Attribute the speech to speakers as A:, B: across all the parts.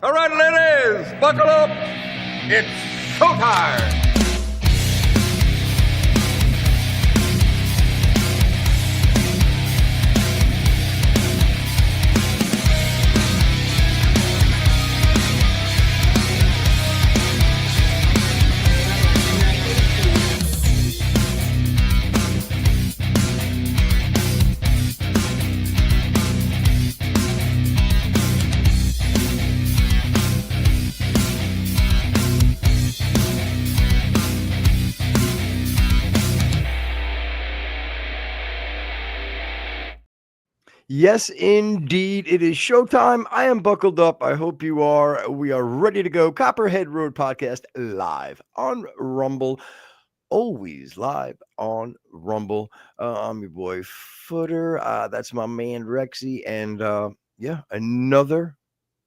A: All right, ladies, buckle up. It's showtime.
B: Yes, indeed. It is showtime. I am buckled up. I hope you are. We are ready to go. Copperhead Road Podcast live on Rumble. Always live on Rumble. I'm your boy Footer. That's my man Rexy. And yeah, another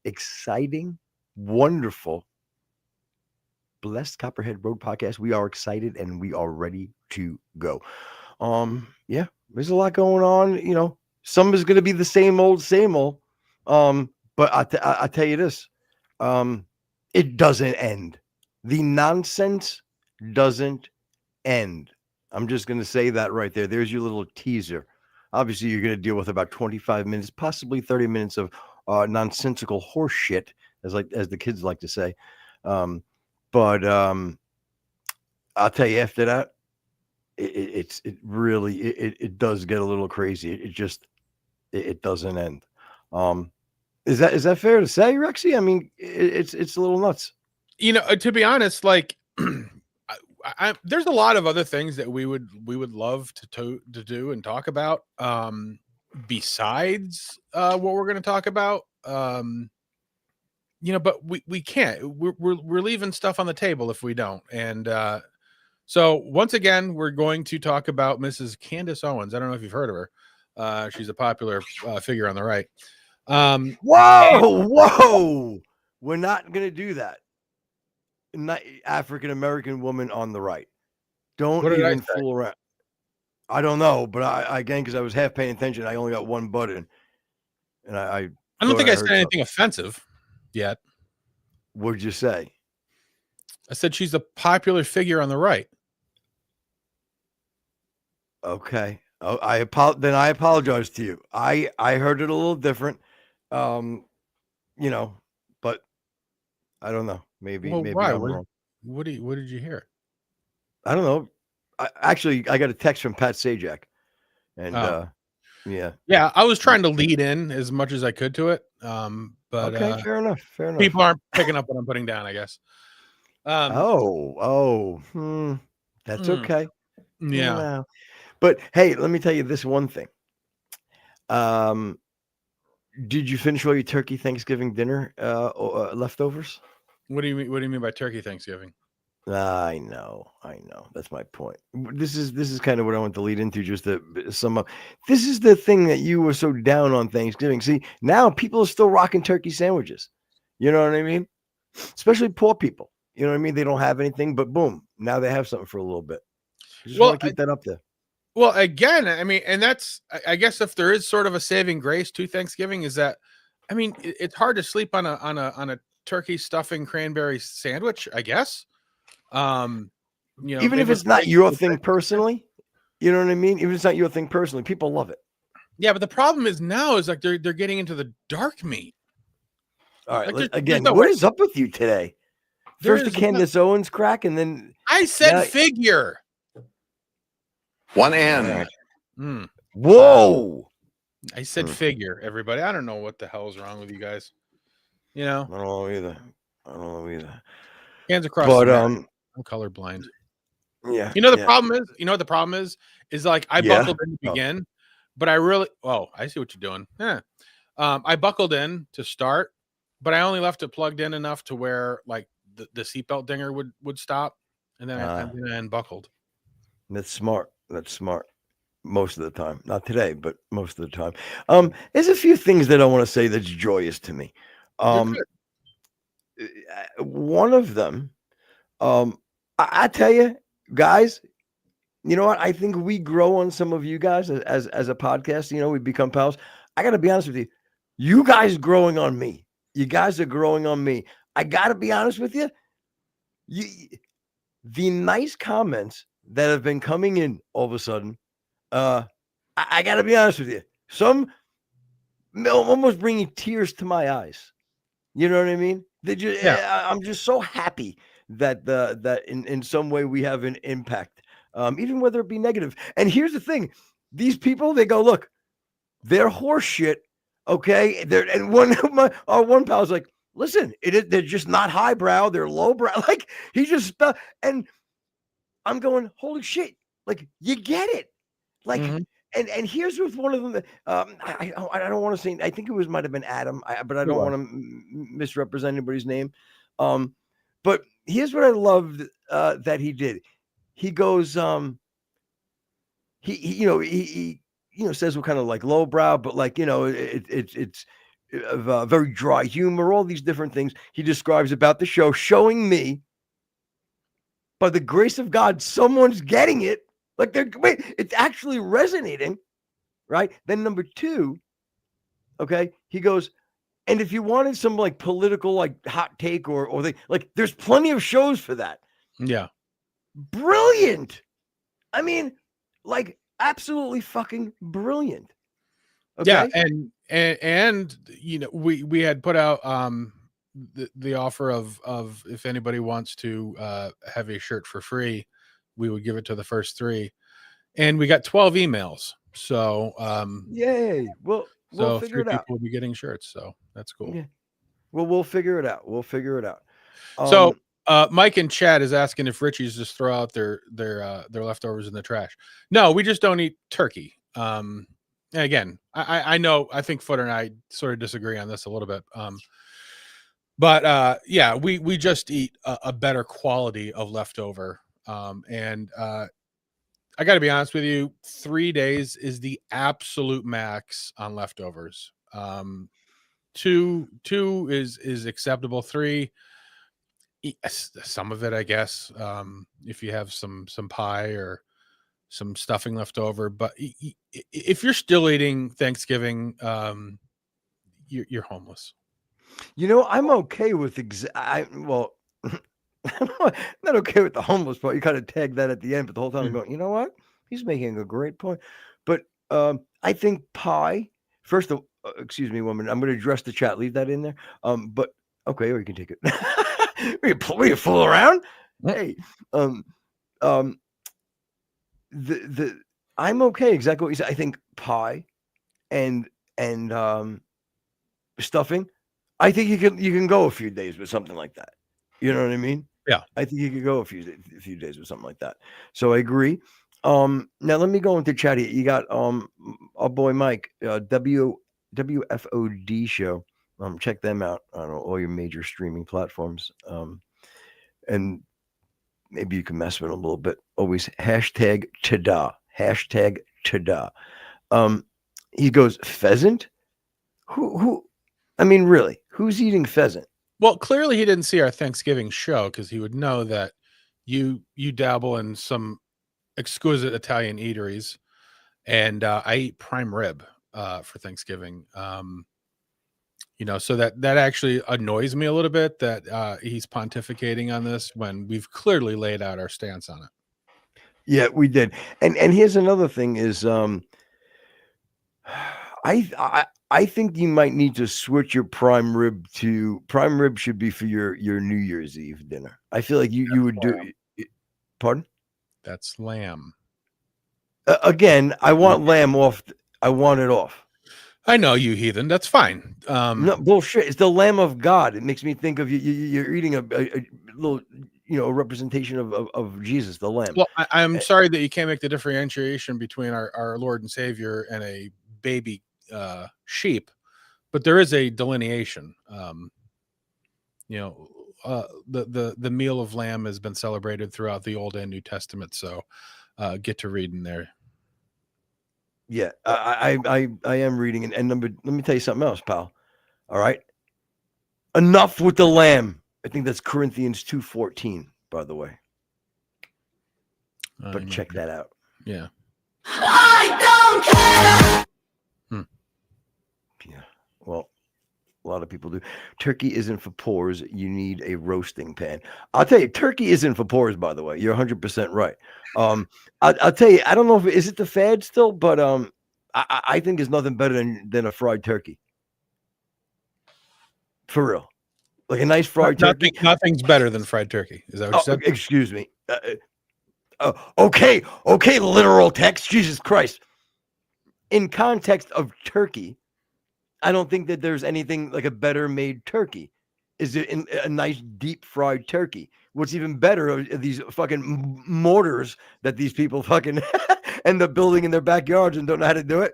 B: exciting, wonderful, blessed Copperhead Road Podcast. We are excited and we are ready to go. Yeah, there's a lot going on, you know. Some is going to be the same old. But I tell you this, it doesn't end. The nonsense doesn't end. I'm just going to say that right there. There's your little teaser. Obviously, you're going to deal with about 25 minutes, possibly 30 minutes of nonsensical horse shit, as the kids like to say. But I'll tell you after that, it really does get a little crazy. It doesn't end. Is that fair to say, Rexy? I mean, it's a little nuts.
C: You know, to be honest, like there's a lot of other things that we would love to do and talk about. Besides what we're going to talk about, you know, but we can't. We're leaving stuff on the table if we don't. And so once again, we're going to talk about Mrs. Candace Owens. I don't know if you've heard of her. She's a popular figure on the right.
B: Whoa! We're not going to do that. Not African American woman on the right. Don't even fool around. I don't know, but I again, because I was half paying attention, I only got one button, and I
C: don't think I said anything offensive yet.
B: What did you say?
C: I said she's a popular figure on the right.
B: Okay. Oh, I apologize to you. I heard it a little different. You know, but I don't know. Maybe
C: why?
B: I'm wrong.
C: What did you hear?
B: I don't know. I got a text from Pat Sajak, and yeah,
C: I was trying to lead in as much as I could to it. But
B: okay, fair enough.
C: People aren't picking up what I'm putting down, I guess.
B: That's okay.
C: Yeah.
B: No. But hey, let me tell you this one thing. Did you finish all your turkey Thanksgiving dinner leftovers?
C: What do you mean by turkey Thanksgiving?
B: I know. That's my point. This is kind of what I want to lead into, just to sum up. This is the thing that you were so down on Thanksgiving. See, now people are still rocking turkey sandwiches. You know what I mean? Especially poor people. You know what I mean? They don't have anything, but boom, now they have something for a little bit. I just want to keep that up there.
C: Well, again, I mean, and that's, I guess, if there is sort of a saving grace to Thanksgiving, is that, I mean, it's hard to sleep on a turkey stuffing cranberry sandwich, I guess. You know,
B: even if it's not your thing personally, you know what I mean? Even if it's not your thing personally, people love it.
C: Yeah, but the problem is now is like they're getting into the dark meat.
B: All right, like, again, what is up with you today? First the Candace Owens crack, and then
C: I said figure.
A: One N.
B: Whoa!
C: I said figure, everybody. I don't know what the hell is wrong with you guys. You know,
B: I don't know either.
C: Hands across.
B: But
C: I'm colorblind.
B: Yeah.
C: You know the problem is. You know what the problem is like I buckled in to begin, but I really. Oh, I see what you're doing. Yeah. I buckled in to start, but I only left it plugged in enough to where like the seatbelt dinger would stop, and then I unbuckled.
B: That's smart. Most of the time, not today, but most of the time. There's a few things that I want to say that's joyous to me. One of them, I tell you, guys, you know what? I think we grow on some of you guys as a podcast. You know, we become pals. I got to be honest with you. You guys growing on me. You guys are growing on me. I got to be honest with you. The nice comments that have been coming in all of a sudden, I got to be honest with you. Some almost bringing tears to my eyes. You know what I mean? I'm just so happy that that in some way we have an impact, even whether it be negative. And here's the thing: these people, they go, look, they're horse shit. Okay, and one pal's like, listen, they're just not highbrow, they're lowbrow. Like he just and I'm going, holy shit! Like you get it, like.
C: Mm-hmm.
B: And here's with one of them. I don't want to say. I think it might have been Adam, but I don't want to misrepresent anybody's name. But here's what I loved that he did. He goes, he says we're kind of like lowbrow, but like it's very dry humor, all these different things he describes about the show, showing me, by the grace of God, someone's getting it. Like it's actually resonating, right? Then number 2, okay, he goes, and if you wanted some like political like hot take or they like, there's plenty of shows for that.
C: Yeah,
B: brilliant. I mean, like absolutely fucking brilliant. Okay?
C: Yeah, and we had put out the offer of if anybody wants to have a shirt for free, we would give it to the first 3, and we got 12 emails. So
B: yay! We'll figure
C: 3
B: it out.
C: people will be getting shirts, so that's cool.
B: Yeah. Well, we'll figure it out.
C: So Mike in chat is asking if Richie's just throw out their leftovers in the trash. No, we just don't eat turkey. Again, I know, I think Footer and I sort of disagree on this a little bit. But yeah, we just eat a better quality of leftover. And I got to be honest with you, 3 days is the absolute max on leftovers. 2 is acceptable. 3, some of it, I guess, if you have some pie or some stuffing left over. But if you're still eating Thanksgiving, you're homeless.
B: I'm okay with well, I'm not okay with the homeless part. You kind of tag that at the end, but the whole time I'm going, you know what? He's making a great point. But I think pie. First of, excuse me, woman. I'm going to address the chat. Leave that in there. But okay, or you can take it. we fool around. Hey, the I'm okay. Exactly what you said. I think pie and stuffing. I think you can go a few days with something like that. You know what I mean?
C: Yeah.
B: I think you could go a few days with something like that. So I agree. Now let me go into chat here. You got our boy Mike, WFOD show. Check them out on all your major streaming platforms. And maybe you can mess with them a little bit. Always hashtag Tada. Hashtag Tada. He goes, pheasant? Who I mean, really, who's eating pheasant?
C: Well, clearly he didn't see our Thanksgiving show, because he would know that you dabble in some exquisite Italian eateries, and I eat prime rib for Thanksgiving. So that actually annoys me a little bit that he's pontificating on this when we've clearly laid out our stance on it.
B: Yeah, we did. And here's another thing is I think you might need to switch your prime rib to prime rib should be for your New Year's Eve dinner. I feel like you would do. Pardon?
C: That's lamb.
B: Again, I want lamb off. I want it off.
C: I know, you heathen. That's fine.
B: No bullshit. It's the Lamb of God. It makes me think of you're eating a little, a representation of Jesus, the Lamb.
C: Well, I'm sorry that you can't make the differentiation between our Lord and Savior and a baby sheep, but there is a delineation. The meal of lamb has been celebrated throughout the Old and New Testament, so get to reading there.
B: Yeah, I am reading, and let me tell you something else, pal. All right, enough with the lamb. I think that's Corinthians 2:14, by the way. But check that out.
C: Yeah.
D: I don't care.
B: Yeah. Well, A lot of people do. Turkey isn't for pores. You need a roasting pan. I'll tell you, turkey isn't for pores, by the way. You're 100% right. I'll tell you, I don't know if is it the fad still, but I think there's nothing better than a fried turkey. For real. Like a nice fried turkey.
C: Nothing's better than fried turkey. Is that what you said?
B: Excuse me. Okay, literal text. Jesus Christ. In context of turkey, I don't think that there's anything like a better made turkey. Is it a nice deep fried turkey? What's even better are these fucking mortars that these people fucking end up building in their backyards and don't know how to do it.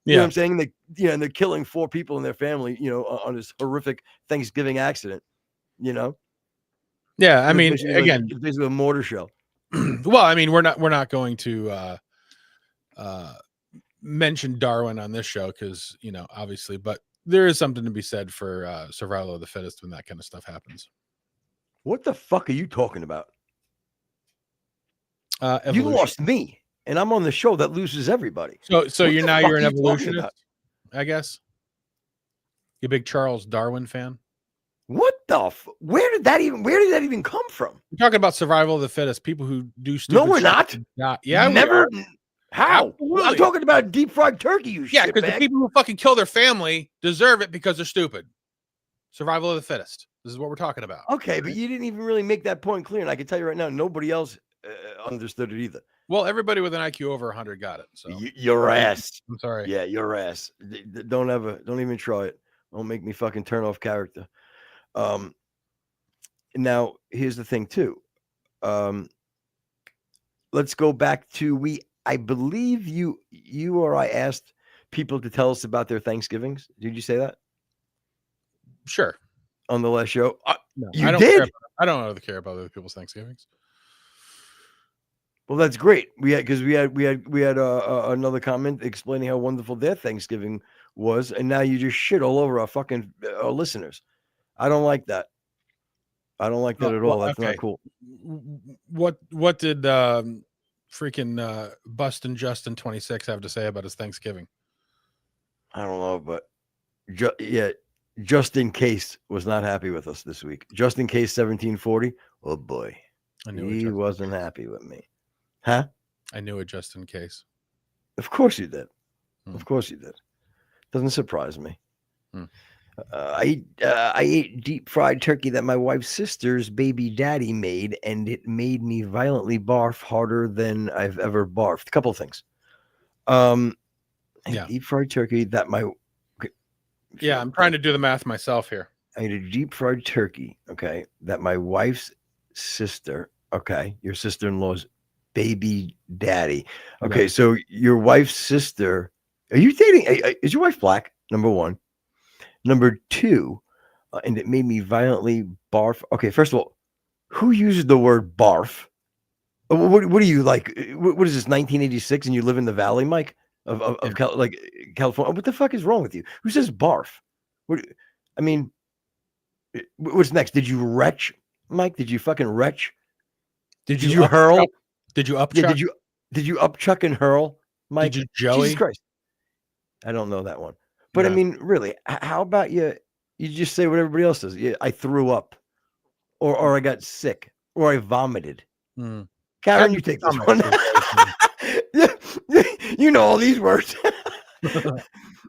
B: You know what I'm saying? And they're killing 4 people in their family, on this horrific Thanksgiving accident,
C: Yeah, I mean, again,
B: it's basically a mortar shell.
C: Well, I mean, we're not going to mention Darwin on this show because obviously, but there is something to be said for survival of the fittest when that kind of stuff happens.
B: What the fuck are you talking about?
C: You
B: lost me, and I'm on the show that loses everybody.
C: So you're an evolutionist, I guess. You a big Charles Darwin fan?
B: What the? Where did that even come from?
C: We're talking about survival of the fittest. People who do stupid.
B: No, we're not.
C: Yeah,
B: never. How?
C: Absolutely.
B: I'm talking about deep fried turkey.
C: Yeah, because the people who fucking kill their family deserve it because they're stupid. Survival of the fittest. This is what we're talking about.
B: Okay, but you didn't even really make that point clear, and I can tell you right now, nobody else understood it either.
C: Well, everybody with an IQ over 100 got it. So
B: your ass.
C: I'm sorry.
B: Yeah, your ass. Don't even try it. Don't make me fucking turn off character. Now here's the thing too. Let's go back to I believe you or I asked people to tell us about their Thanksgivings. Did you say that?
C: Sure.
B: On the last show?
C: No,
B: you
C: I don't
B: did?
C: I don't really care about other people's Thanksgivings.
B: Well, that's great. We had another comment explaining how wonderful their Thanksgiving was, and now you just shit all over our fucking listeners. I don't like that. I don't like that at all. That's not cool.
C: What did freaking Bustin' Justin 26 have to say about his Thanksgiving?
B: I don't know, but just in case was not happy with us this week. Just in case 1740. Oh boy, he wasn't happy with me. Huh?
C: I knew it just in case.
B: Of course you did. Of course you did. Doesn't surprise me. I ate deep fried turkey that my wife's sister's baby daddy made, and it made me violently barf harder than I've ever barfed. A couple of things. Deep fried turkey that I'm
C: trying to do the math myself here.
B: I ate a deep fried turkey, that my wife's sister, your sister-in-law's baby daddy. Okay, so your wife's sister, are you dating? Is your wife black? Number one. Number two, and it made me violently barf. Okay, first of all, who uses the word barf? What are you like? What is this, 1986, and you live in the Valley, Mike, of California? What the fuck is wrong with you? Who says barf? What's next? Did you retch, Mike? Did you fucking retch? Did you hurl?
C: Did you upchuck?
B: Did you upchuck and hurl, Mike?
C: Did you Joey?
B: Jesus Christ. I don't know that one. But really, how about you just say what everybody else does? Yeah, I threw up, or I got sick, or I vomited. Karen, you take this one. You know all these words.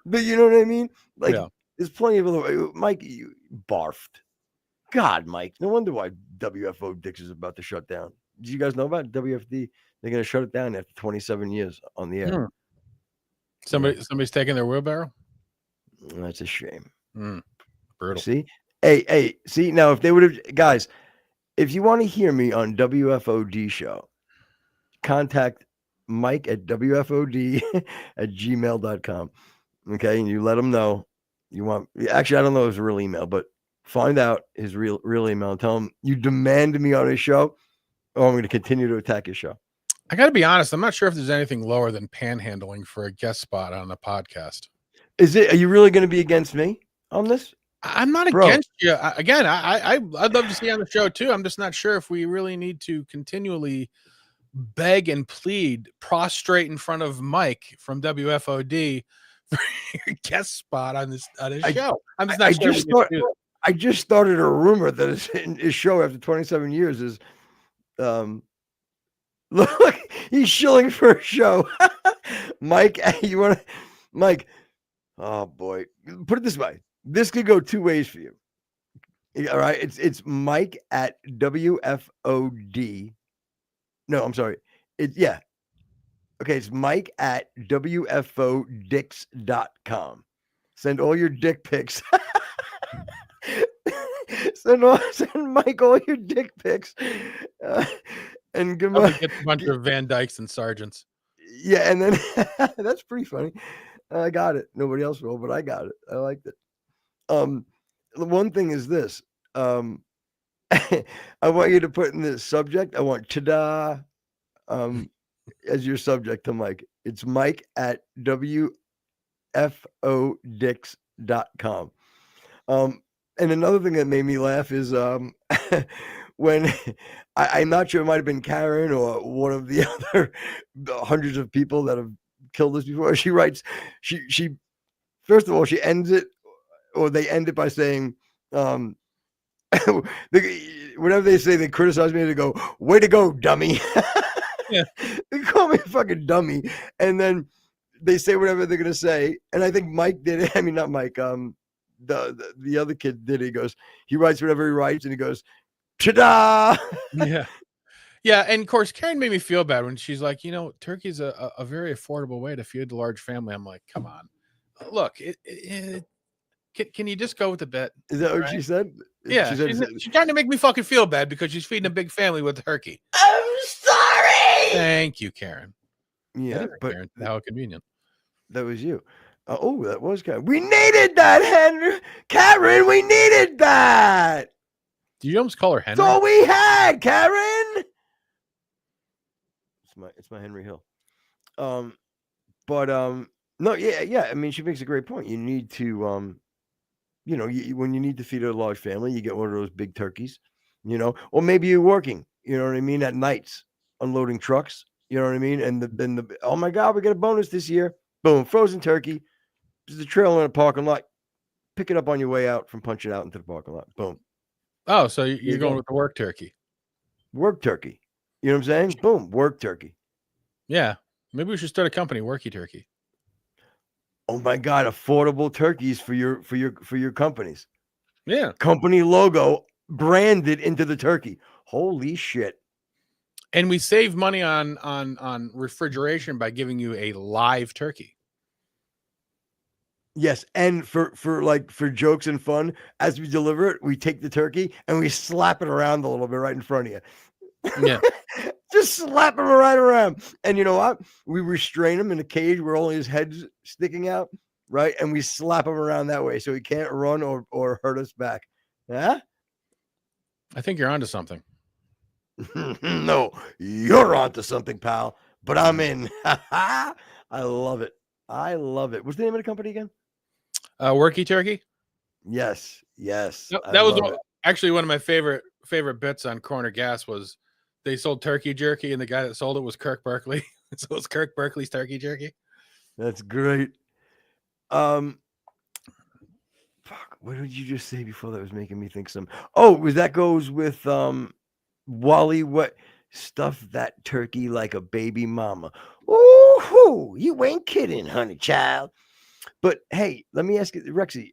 B: But you know what I mean? There's plenty of other. Mike, you barfed. God, Mike, no wonder why WFO Dix is about to shut down. Did you guys know about WFD? They're going to shut it down after 27 years on the air.
C: Somebody's taking their wheelbarrow?
B: That's a shame.
C: Brutal.
B: See? Hey, see, now if they would have, guys, if you want to hear me on WFOD show, contact Mike at WFOD@gmail.com. Okay, and you let him know you want. Actually, I don't know his real email, but find out his real email and tell him you demand me on his show, or I'm going to continue to attack his show.
C: I got to be honest. I'm not sure if there's anything lower than panhandling for a guest spot on a podcast.
B: Are you really going to be against me on this?
C: I'm not against you. I'd love to see you on the show too. I'm just not sure if we really need to continually beg and plead, prostrate in front of Mike from WFOD guest spot on this show. I'm just not sure.
B: I just started a rumor that his show after 27 years is look, he's shilling for a show. Mike, you want to Mike? Oh boy. Put it this way. This could go two ways for you. All right. It's Mike at WFOD. No, I'm sorry. Okay, it's Mike at WFOdicks.com. Send all your dick pics. send Mike all your dick pics. And give
C: a bunch of Van Dykes and Sargents.
B: Yeah, and then that's pretty funny. I got it. Nobody else will, but I got it. I liked it. The one thing is this. I want you to put in the subject. I want ta-da as your subject to Mike. It's Mike at WFOdicks.com. And another thing that made me laugh is when I'm not sure it might have been Karen or one of the other hundreds of people that have killed us before. She writes, she first of all, she ends it, or they end it by saying, whenever they say they criticize me, they go, "Way to go, dummy." Yeah. They call me a fucking dummy, and then they say whatever they're gonna say. And I think Mike did it. I mean, not Mike. The other kid did it. He goes, he writes whatever he writes, and he goes, ta-da!
C: Yeah, and of course, Karen made me feel bad when she's like, turkey's a very affordable way to feed a large family. I'm like, come on, look, can you just go with the bit?
B: Is that what she said?
C: Yeah, she's trying to make me fucking feel bad because she's feeding a big family with turkey.
B: I'm sorry.
C: Thank you, Karen.
B: Yeah, but
C: Karen, how convenient.
B: That was you. That was Karen. We needed that, Henry. Karen, we needed that.
C: Do you almost call her Henry?
B: That's all we had, Karen. It's my Henry Hill. No, yeah. I mean, she makes a great point. You need to, when you need to feed a large family, you get one of those big turkeys, or maybe you're working, you know what I mean, at nights, unloading trucks, you know what I mean, and the oh my God, we got a bonus this year. Boom, frozen turkey. There's a trailer in a parking lot. Pick it up on your way out from Punch It Out into the parking lot. Boom.
C: Oh, so you're going with the work turkey.
B: Work turkey. You know what I'm saying? Boom, work turkey.
C: Yeah. Maybe we should start a company, Worky Turkey.
B: Oh my God, affordable turkeys for your companies.
C: Yeah.
B: Company logo branded into the turkey. Holy shit.
C: And we save money on refrigeration by giving you a live turkey.
B: Yes, and for jokes and fun, as we deliver it, we take the turkey and we slap it around a little bit right in front of you.
C: Yeah.
B: Just slap him right around. And you know what? We restrain him in a cage where only his head's sticking out, right? And we slap him around that way so he can't run or hurt us back. Yeah?
C: I think you're onto something.
B: No, you're onto something, pal. But I'm in. I love it. I love it. What's the name of the company again?
C: Worky Turkey.
B: Yes.
C: That was actually one of my favorite bits on Corner Gas was they sold turkey jerky and the guy that sold it was Kirk Berkeley. So it's Kirk Berkeley's turkey jerky.
B: That's great. Fuck, what did you just say before that was making me think some? Oh, that goes with Wally. What stuff that turkey like a baby mama? Ooh, you ain't kidding, honey child. But hey, let me ask you, Rexy.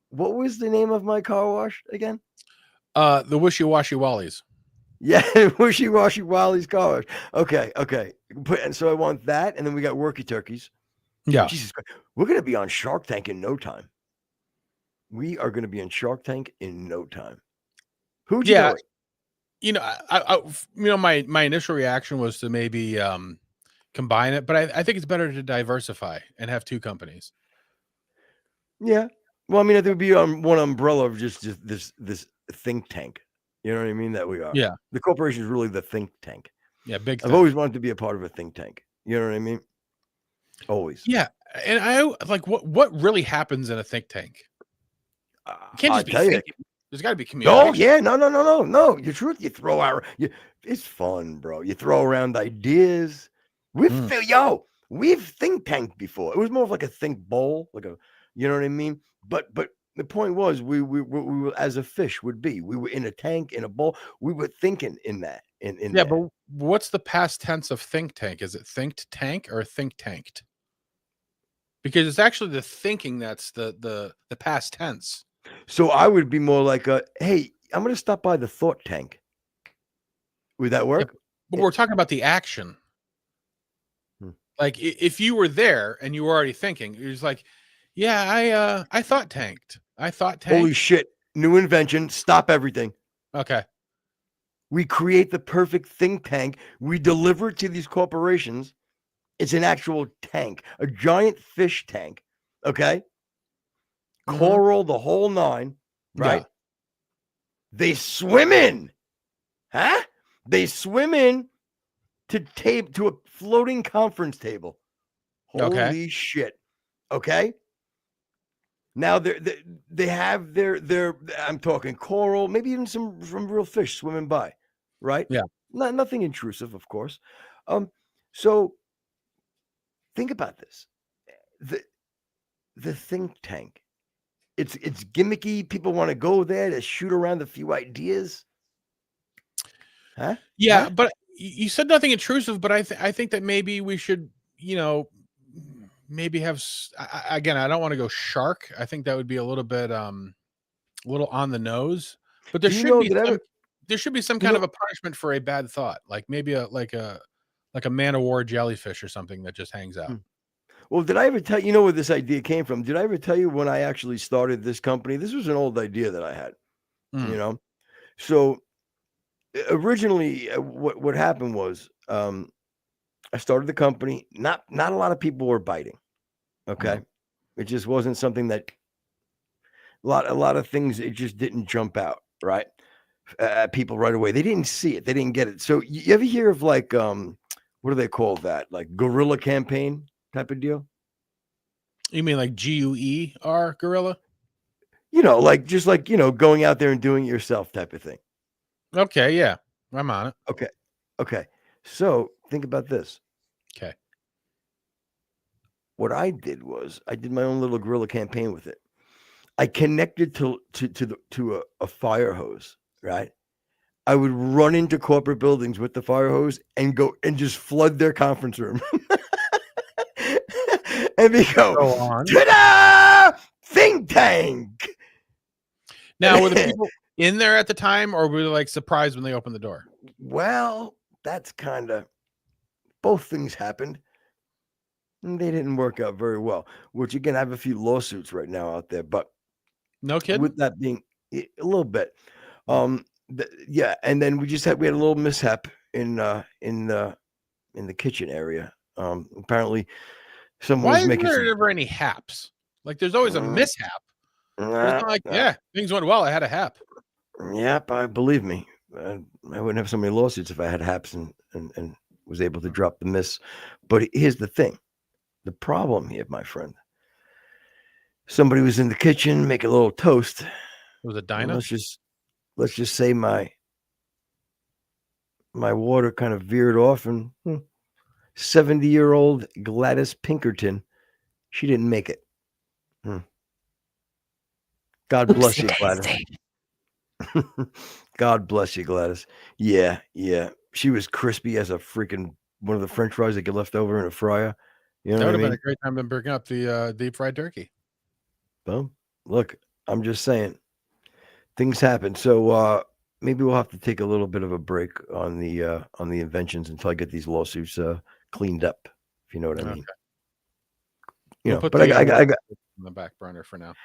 B: What was the name of my car wash again?
C: The Wishy Washy Wallies.
B: Yeah, Wishy Washy Wallies car wash. Okay. And so I want that, and then we got Worky Turkeys.
C: Yeah.
B: Jesus Christ. We're gonna be on Shark Tank in no time. We are gonna be on Shark Tank in no time. Who'd you know?
C: My initial reaction was to maybe combine it, but I think it's better to diversify and have two companies.
B: Yeah. Well, I mean, I think it would be on one umbrella of just this think tank. You know what I mean? That we are.
C: Yeah.
B: The corporation is really the think tank.
C: Yeah, big.
B: I've always wanted to be a part of a think tank. You know what I mean? Always.
C: Yeah, and I like what really happens in a think tank. You can't just be thinking. There's got to be communication.
B: Oh yeah, no. Your truth. You throw out. It's fun, bro. You throw around ideas. We've think tanked before. It was more of like a think bowl, like a, you know what I mean? But the point was, we were as a fish would be. We were in a tank, in a bowl. We were thinking in that. In
C: Yeah,
B: there.
C: but what's the past tense of think tank? Is it thinked tank or think tanked? Because it's actually the thinking that's the past tense.
B: So I would be more like a, hey, I'm going to stop by the thought tank. Would that work?
C: Yeah, but we're talking about the action. Like if you were there and you were already thinking, you're just like, yeah, I thought tanked. I thought tanked.
B: Holy shit. New invention. Stop everything.
C: Okay.
B: We create the perfect think tank. We deliver it to these corporations. It's an actual tank, a giant fish tank. Okay. Coral, the whole nine, right?
C: Yeah.
B: They swim in. Huh? They swim in to a floating conference table. Holy shit. Okay. Now they have their I'm talking coral, maybe even some real fish swimming by, right?
C: Yeah.
B: Nothing intrusive, of course. So think about this. The think tank. It's gimmicky. People want to go there to shoot around a few ideas. Huh?
C: Yeah,
B: Huh?
C: but you said nothing intrusive, but I think that maybe we should, maybe have again, I don't want to go shark. I think that would be a little bit a little on the nose, but there should be some kind of a punishment for a bad thought, like maybe like a man of war jellyfish or something that just hangs out.
B: Well, did I ever tell you know where this idea came from? Did I ever tell you when I actually started this company? This was an old idea that I had, So originally what happened was I started the company. Not a lot of people were biting. Okay. It just wasn't something that a lot of things, it just didn't jump out, right? People right away. They didn't see it. They didn't get it. So you ever hear of like what do they call that? Like guerrilla campaign type of deal?
C: You mean like GUER gorilla?
B: Like just like, going out there and doing it yourself type of thing.
C: Okay, yeah. I'm on it.
B: Okay. So think about this.
C: Okay.
B: What I did was I did my own little guerrilla campaign with it. I connected to a fire hose, right? I would run into corporate buildings with the fire hose and go and just flood their conference room. And we go ta-da! Think tank.
C: Now, were the people in there at the time, or were they like surprised when they opened the door?
B: Well, that's kind of both things happened. And they didn't work out very well, which again, I have a few lawsuits right now out there, but
C: no kidding.
B: With that being a little bit, yeah, and then we had a little mishap in the kitchen area. Apparently, someone was making.
C: Why is there ever any haps? Like, there's always a mishap. It's not like, things went well. I had a hap.
B: Yep, believe me, I wouldn't have so many lawsuits if I had haps and was able to drop the miss. But here's the thing. The problem here, my friend, somebody was in the kitchen making a little toast. It
C: was a dino?
B: Let's just say my water kind of veered off, and 70-year-old Gladys Pinkerton, she didn't make it. God bless you, Gladys. God bless you, Gladys. Yeah. She was crispy as a freaking one of the French fries that get left over in a fryer.
C: That would have been a great time to bring up the deep fried turkey.
B: Well, look, I'm just saying things happen. So maybe we'll have to take a little bit of a break on the inventions until I get these lawsuits cleaned up, if you know what I mean.
C: Okay.
B: But I got
C: on the back burner for now.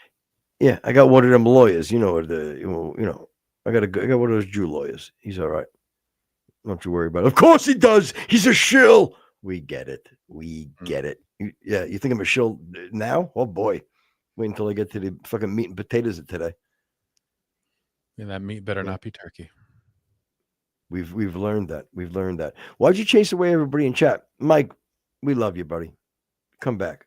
B: Yeah, I got one of them lawyers. I got one of those Jew lawyers. He's all right. Don't you worry about it. Of course he does. He's a shill. We get it. You think I'm a shill now? Oh boy. Wait until I get to the fucking meat and potatoes of today.
C: And that meat better not be turkey.
B: We've learned that. Why'd you chase away everybody in chat? Mike, we love you, buddy. Come back.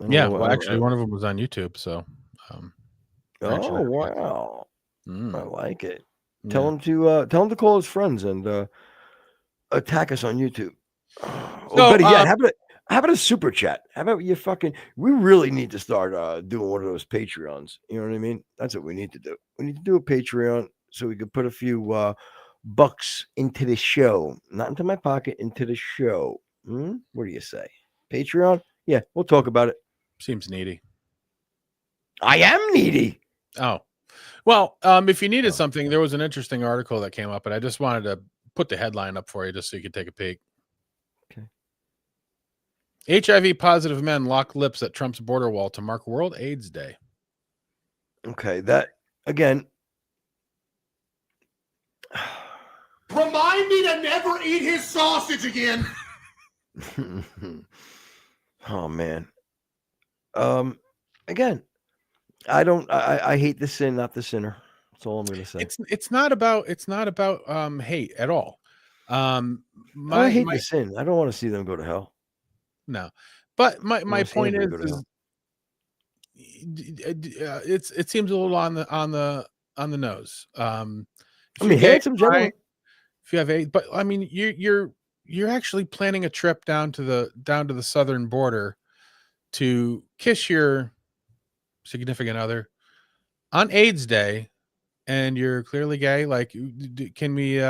C: Yeah, well, actually, one of them was on YouTube, so.
B: Oh wow! I like it. Tell him to call his friends and attack us on YouTube. Better yet, how about a super chat? How about you we really need to start doing one of those Patreons. You know what I mean? That's what we need to do. We need to do a Patreon so we could put a few bucks into the show. Not into my pocket, into the show. What do you say? Patreon? Yeah, we'll talk about it.
C: Seems needy.
B: I am needy.
C: Oh. Well, if you needed something, there was an interesting article that came up, and I just wanted to put the headline up for you just so you could take a peek. Okay. HIV positive men lock lips at Trump's border wall to mark World AIDS Day.
B: Okay, that again.
A: Remind me to never eat his sausage again.
B: Oh man. Again, I hate the sin, not the sinner. That's all I'm gonna say.
C: It's not about hate at all.
B: I hate the sin. I don't want to see them go to hell.
C: No, but my point is it seems a little on the nose.
B: I mean, handsome gentlemen.
C: If you have AIDS, but I mean, you're actually planning a trip down to the southern border to kiss your significant other on AIDS Day, and you're clearly gay. Like, can we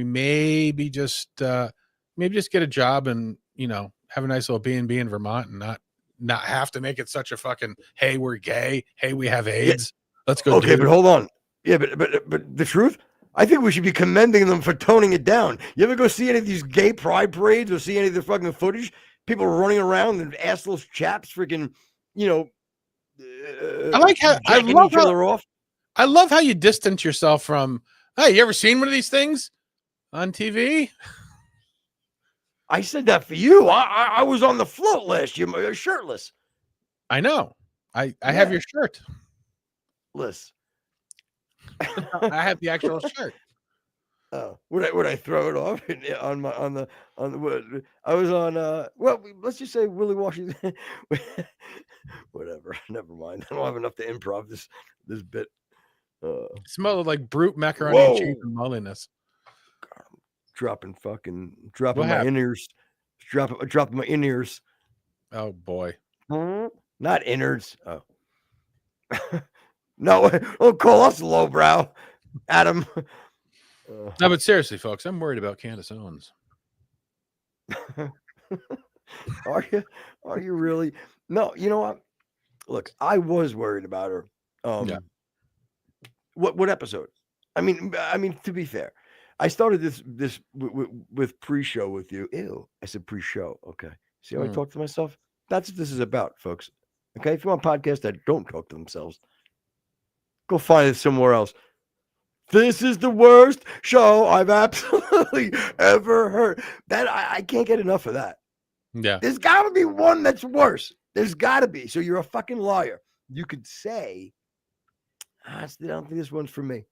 C: maybe just get a job and have a nice little B&B in Vermont and not have to make it such a fucking, hey, we're gay, hey, we have AIDS, let's go.
B: Okay, but hold on. Yeah, but the truth, I think we should be commending them for toning it down. You ever go see any of these gay pride parades or see any of the fucking footage? People running around and assless chaps freaking,
C: I love how you distance yourself from, hey, you ever seen one of these things on TV?
B: I said that for you. I was on the float last year. You're shirtless.
C: I know. I have your shirt.
B: Listen.
C: I have the actual shirt.
B: Oh, would I throw it off on the I was on well, let's just say Willie Washington. Whatever. Never mind. I don't have enough to improv this bit.
C: It smelled like brute macaroni and cheese and mulliness.
B: Dropping my in-ears. Dropping my in-ears.
C: Oh boy.
B: Not innards. Oh. No, don't call us lowbrow, Adam.
C: No, but seriously, folks, I'm worried about Candace Owens.
B: Are you really? No, you know what? Look, I was worried about her.
C: Yeah.
B: What episode? I mean, to be fair, I started this with pre-show with you. Ew, I said pre-show. Okay, see how I talk to myself? That's what this is about, folks. Okay, if you want podcasts that don't talk to themselves, go find it somewhere else. This is the worst show I've absolutely ever heard. That I can't get enough of that.
C: Yeah.
B: There's got to be one that's worse. There's got to be. So you're a fucking liar. You could say, I don't think this one's for me.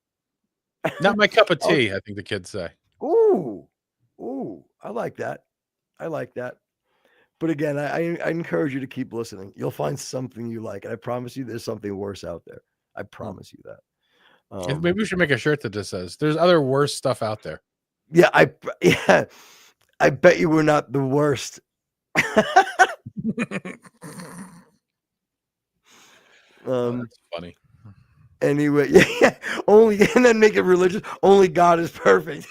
C: Not my cup of tea, I think the kids say.
B: Ooh, I like that. But again, I encourage you to keep listening. You'll find something you like. And I promise you there's something worse out there. I promise you that.
C: Maybe we should make a shirt that just says there's other worse stuff out there.
B: Yeah, I bet you we're not the worst.
C: That's funny.
B: Anyway, yeah, only, and then make it religious. Only God is perfect.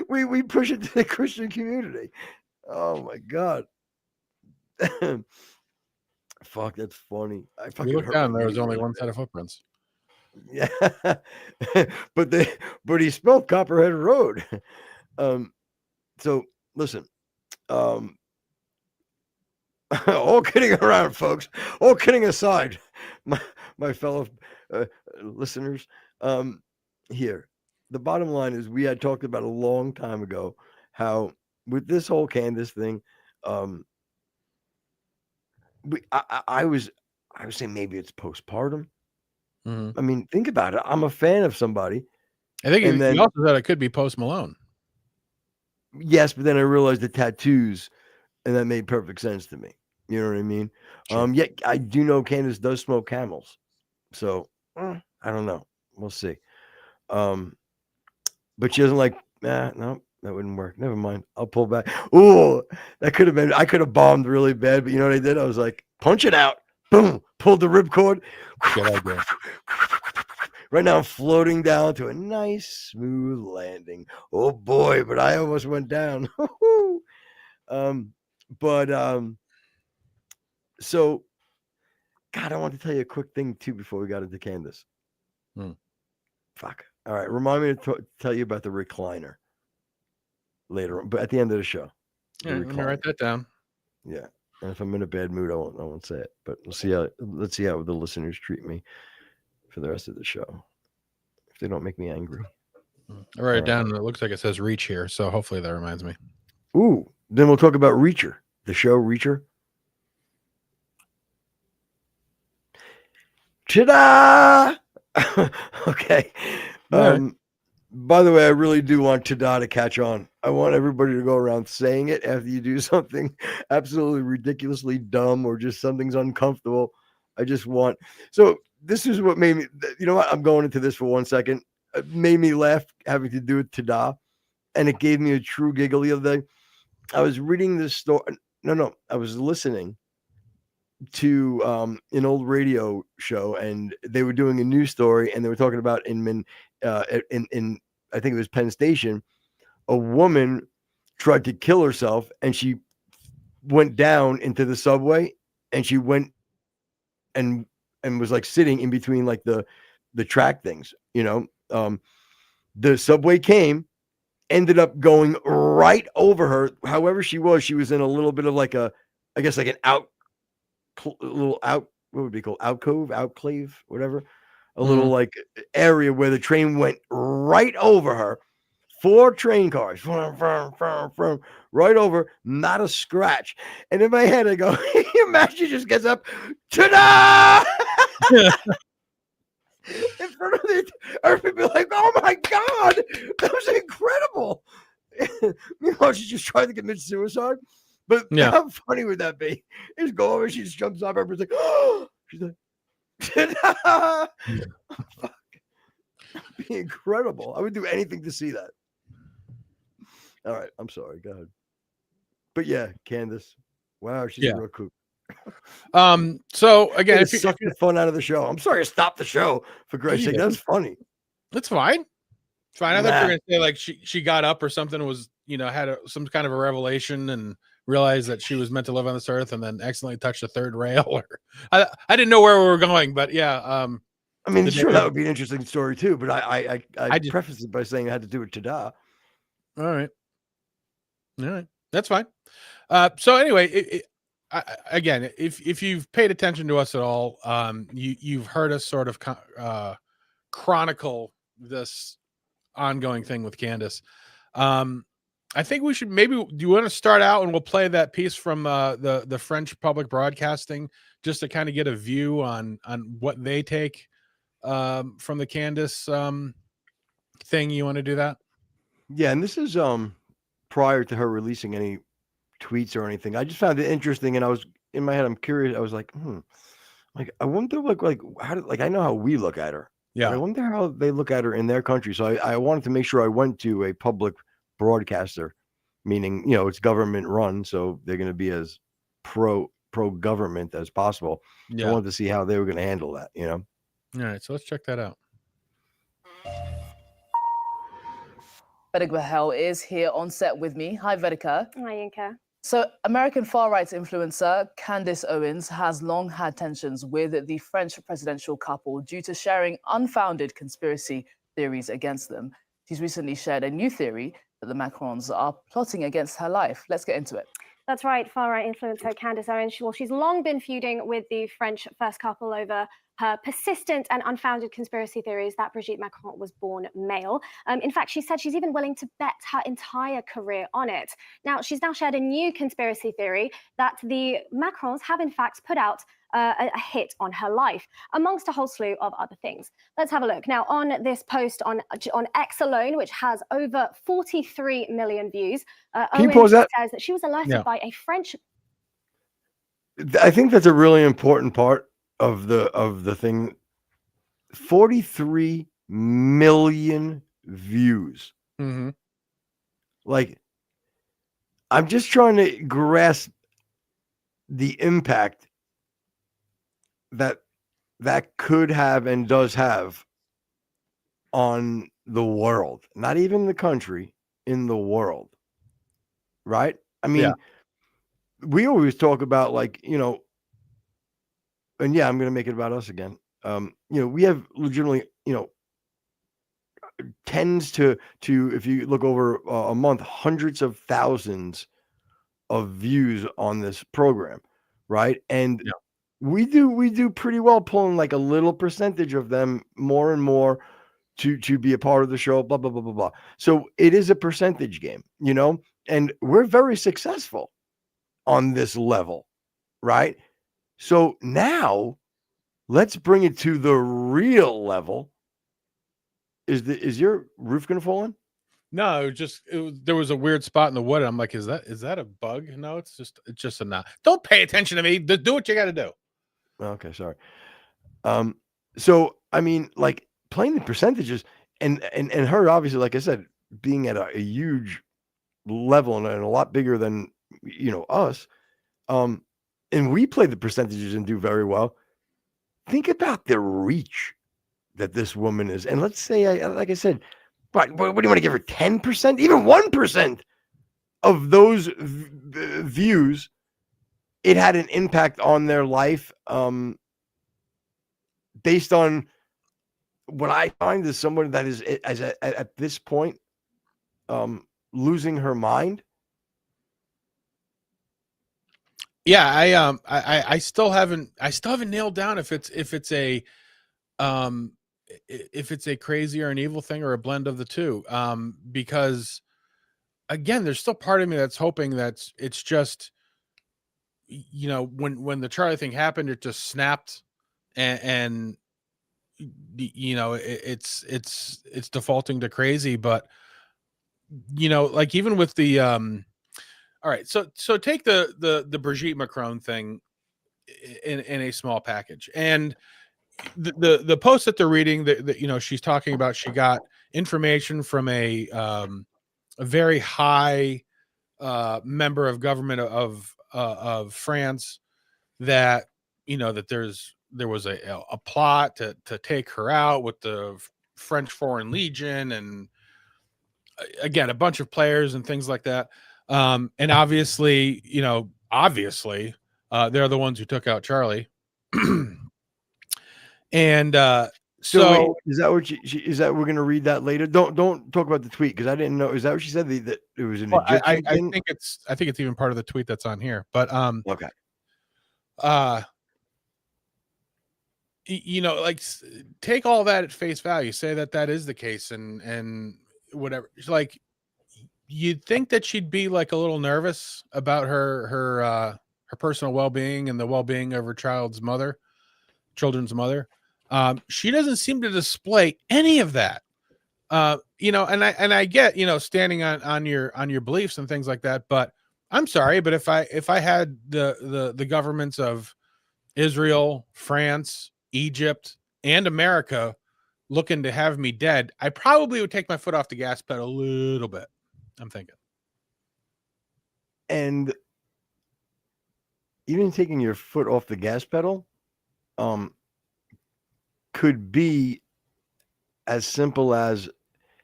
B: we push it to the Christian community. Oh my God. Fuck, that's funny. I fucking
C: look down. There was only one set of footprints.
B: Yeah, but he spelled Copperhead Road. So listen, all kidding around, folks. All kidding aside, my fellow listeners, here, the bottom line is we had talked about a long time ago how with this whole Candace thing, I was saying maybe it's postpartum. I mean, think about it. I'm a fan of somebody.
C: I think you also said it could be Post Malone.
B: Yes, but then I realized the tattoos, and that made perfect sense to me. You know what I mean? Sure. Yet I do know Candace does smoke Camels, so I don't know. We'll see. But she doesn't like. No, that wouldn't work. Never mind. I'll pull back. Ooh, that could have been. I could have bombed really bad, but you know what I did? I was like, punch it out. Boom. Pulled the ripcord.
C: Good idea.
B: Right now, I'm floating down to a nice, smooth landing. Oh boy, but I almost went down. So, God, I want to tell you a quick thing too before we got into Candace. Fuck. All right, remind me to tell you about the recliner later on, but at the end of the show.
C: Yeah, let me write that down.
B: Yeah, and if I'm in a bad mood, I won't say it. But let's see how the listeners treat me for the rest of the show. If they don't make me angry.
C: I write it down, and it looks like it says Reach here, so hopefully that reminds me.
B: Ooh, then we'll talk about Reacher, the show Reacher. Ta-da! Okay. By the way, I really do want ta-da to catch on. I want everybody to go around saying it after you do something absolutely ridiculously dumb or just something's uncomfortable. I just want. So this is what made me. You know what? I'm going into this for 1 second. It made me laugh having to do with ta-da, and it gave me a true giggle the other day. I was reading this story. No, I was listening to an old radio show, and they were doing a news story, and they were talking about in I think it was Penn Station, a woman tried to kill herself, and she went down into the subway, and she went and was like sitting in between like the track things, you know. The subway came, ended up going right over her. However she was in a little bit of like a, I guess like an what would be called, outclave, whatever, a little like area where the train went right over her. 4 train cars, right over, not a scratch. And in my head, I go, imagine she just gets up, ta-da! In front of it, everybody be like, oh my God, that was incredible. Meanwhile, she just tried to commit suicide. But how funny would that be? Just go over, she just jumps off, everybody's like, oh, she's like, ta-da! Fuck. That'd be incredible. I would do anything to see that. All right, I'm sorry. Go ahead. But yeah, Candace. Wow, she's a real kook.
C: So again,
B: if you suck the fun out of the show. I'm sorry to stop the show, for Christ's sake. That's funny.
C: That's fine. It's fine. I thought you were gonna say like she got up or something, was, you know, had some kind of a revelation and realized that she was meant to live on this earth and then accidentally touched a third rail. Or I didn't know where we were going, but yeah.
B: I mean, sure, that would be an interesting story too. But I prefaced it by saying I had to do it ta-da.
C: All right, that's fine. So anyway, again, if you've paid attention to us at all, you've heard us sort of chronicle this ongoing thing with Candace. I think we should do you want to start out and we'll play that piece from the French public broadcasting just to kind of get a view on what they take from the Candace thing. You want to do that? Yeah,
B: and this is prior to her releasing any tweets or anything. I just found it interesting, and I was in my head, I'm curious. I was like, like I wonder like how did, like I know how we look at her.
C: Yeah,
B: I wonder how they look at her in their country. So I wanted to make sure I went to a public broadcaster, meaning, you know, it's government run, so they're going to be as pro government as possible. I wanted to see how they were going to handle that, you know.
C: All right, so let's check that out.
D: Vedika Bahel is here on set with me. Hi, Vedika.
E: Hi, Yinka.
D: So, American far-right influencer Candace Owens has long had tensions with the French presidential couple due to sharing unfounded conspiracy theories against them. She's recently shared a new theory that the Macrons are plotting against her life. Let's get into it.
E: That's right, far-right influencer Candace Owens. She's long been feuding with the French first couple over her persistent and unfounded conspiracy theories that Brigitte Macron was born male. In fact, she said she's even willing to bet her entire career on it. Now, she's now shared a new conspiracy theory that the Macrons have in fact put out a hit on her life, amongst a whole slew of other things. Let's have a look. Now, on this post on X alone, which has over 43 million views, Owens says that she was alerted by a French...
B: I think that's a really important part of the thing. 43 million views. Like, I'm just trying to grasp the impact that could have and does have on the world, not even the country, in the world, right? I mean, we always talk about, like, and yeah, I'm going to make it about us again. We have legitimately, tens to if you look over a month, hundreds of thousands of views on this program, right? And we do pretty well pulling like a little percentage of them, more and more, to be a part of the show, blah blah blah blah blah. So it is a percentage game, and we're very successful on this level, right? So now let's bring it to the real level. Is your roof gonna fall in?
C: No, there was a weird spot in the wood. I'm like, is that a bug? No, it's just a knot. Don't pay attention to me. Do what you got to do.
B: Okay, sorry. So I mean, like, playing the percentages, and her, obviously, like I said, being at a huge level and a lot bigger than us. And we play the percentages and do very well. Think about the reach that this woman is. And let's say, like I said, what do you want to give her? 10%, even 1% of those views, it had an impact on their life. Based on what I find is someone that is at this point, losing her mind.
C: Yeah, I still haven't nailed down if it's a crazy or an evil thing or a blend of the two. Because again, there's still part of me that's hoping that it's just, when the Charlie thing happened, it just snapped, and it's defaulting to crazy. But like, even with the all right, so take the Brigitte Macron thing in a small package, and the post that they're reading, that she's talking about, she got information from a very high member of government of France, that that there was a plot to take her out with the French Foreign Legion, and again, a bunch of players and things like that. And obviously, they're the ones who took out Charlie. And so
B: wait, is that what is that we're going to read that later? Don't talk about the tweet, because I didn't know. Is that what she said, that it was an Egyptian thing?
C: I think it's even part of the tweet that's on here. But
B: okay.
C: Like, take all that at face value, say that is the case, and whatever. Like, you'd think that she'd be like a little nervous about her personal well-being and the well-being of her children's mother. She doesn't seem to display any of that. And I get, standing on your beliefs and things like that, but I'm sorry, but if I had the governments of Israel, France, Egypt, and America looking to have me dead, I probably would take my foot off the gas pedal a little bit, I'm thinking.
B: And even taking your foot off the gas pedal could be as simple as,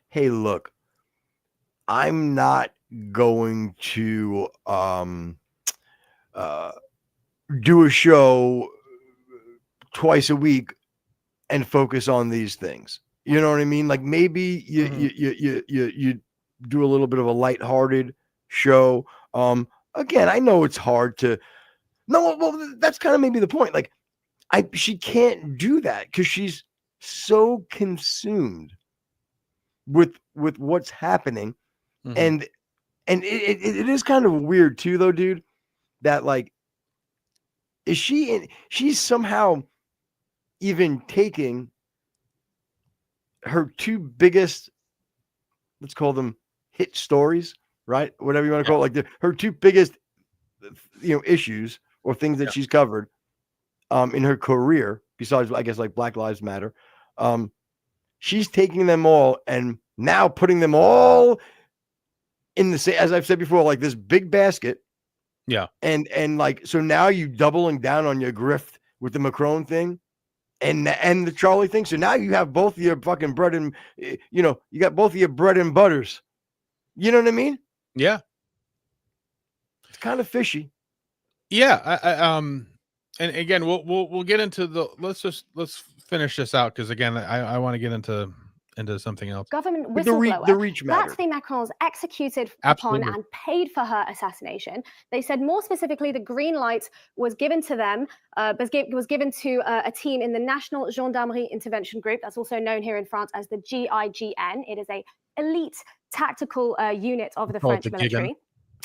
B: hey, look, I'm not going to do a show twice a week and focus on these things. You know what I mean? Like, maybe you do a little bit of a lighthearted show. Again, I know it's hard to. No, well, that's kind of maybe the point. Like, she can't do that because she's so consumed with what's happening. Mm-hmm. And it is kind of weird too, though, dude, that, like, she's somehow even taking her two biggest, let's call them hit stories, right? Whatever you want to call it, like her two biggest, issues or things that she's covered in her career, besides, I guess, like Black Lives Matter. She's taking them all and now putting them all in the same, as I've said before, like this big basket.
C: Yeah.
B: And like, so now you doubling down on your grift with the Macron thing and the Charlie thing. So now you have both of your fucking bread and, you got both of your bread and butters. You know what I mean?
C: Yeah.
B: It's kind of fishy.
C: Yeah. And again, we'll get into let's finish this out. Cause again, I want to get into something else.
E: Government
B: The
E: whistleblower,
B: reach matter.
E: that's the Macron's executed
C: Absolutely.
E: upon and paid for her assassination. They said more specifically, the green light was given to them, was given to a team in the National Gendarmerie Intervention Group. That's also known here in France as the GIGN. It is a elite tactical unit of the French military.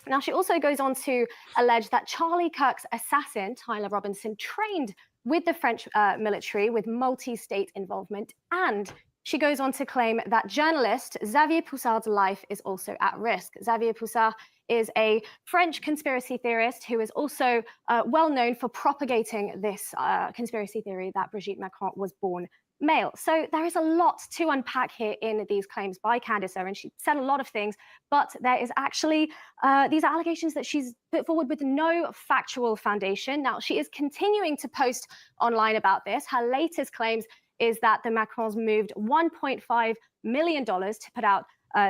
E: Now, she also goes on to allege that Charlie Kirk's assassin, Tyler Robinson, trained with the French military with multi-state involvement, and she goes on to claim that journalist Xavier Poussard's life is also at risk. Xavier Poussard is a French conspiracy theorist who is also well known for propagating this conspiracy theory that Brigitte Macron was born male. So there is a lot to unpack here in these claims by Candace Owens. She said a lot of things, but there is actually these are allegations that she's put forward with no factual foundation. Now, she is continuing to post online about this. Her latest claims is that the Macrons moved $1.5 million to put out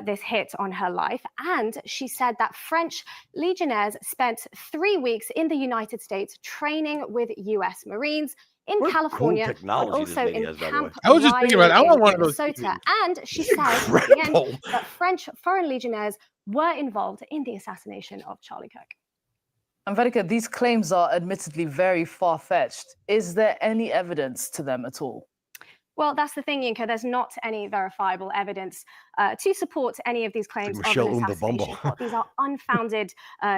E: this hit on her life. And she said that French legionnaires spent 3 weeks in the United States training with US Marines in California,
B: cool
E: but also in Camp
C: I was just thinking about it. I want one of those.
E: Minnesota. And she says at the end that French foreign legionnaires were involved in the assassination of Charlie Kirk.
D: And Veronica, these claims are admittedly very far-fetched. Is there any evidence to them at all?
E: Well, that's the thing, Yinka. There's not any verifiable evidence to support any of these claims of an assassination plot. These are unfounded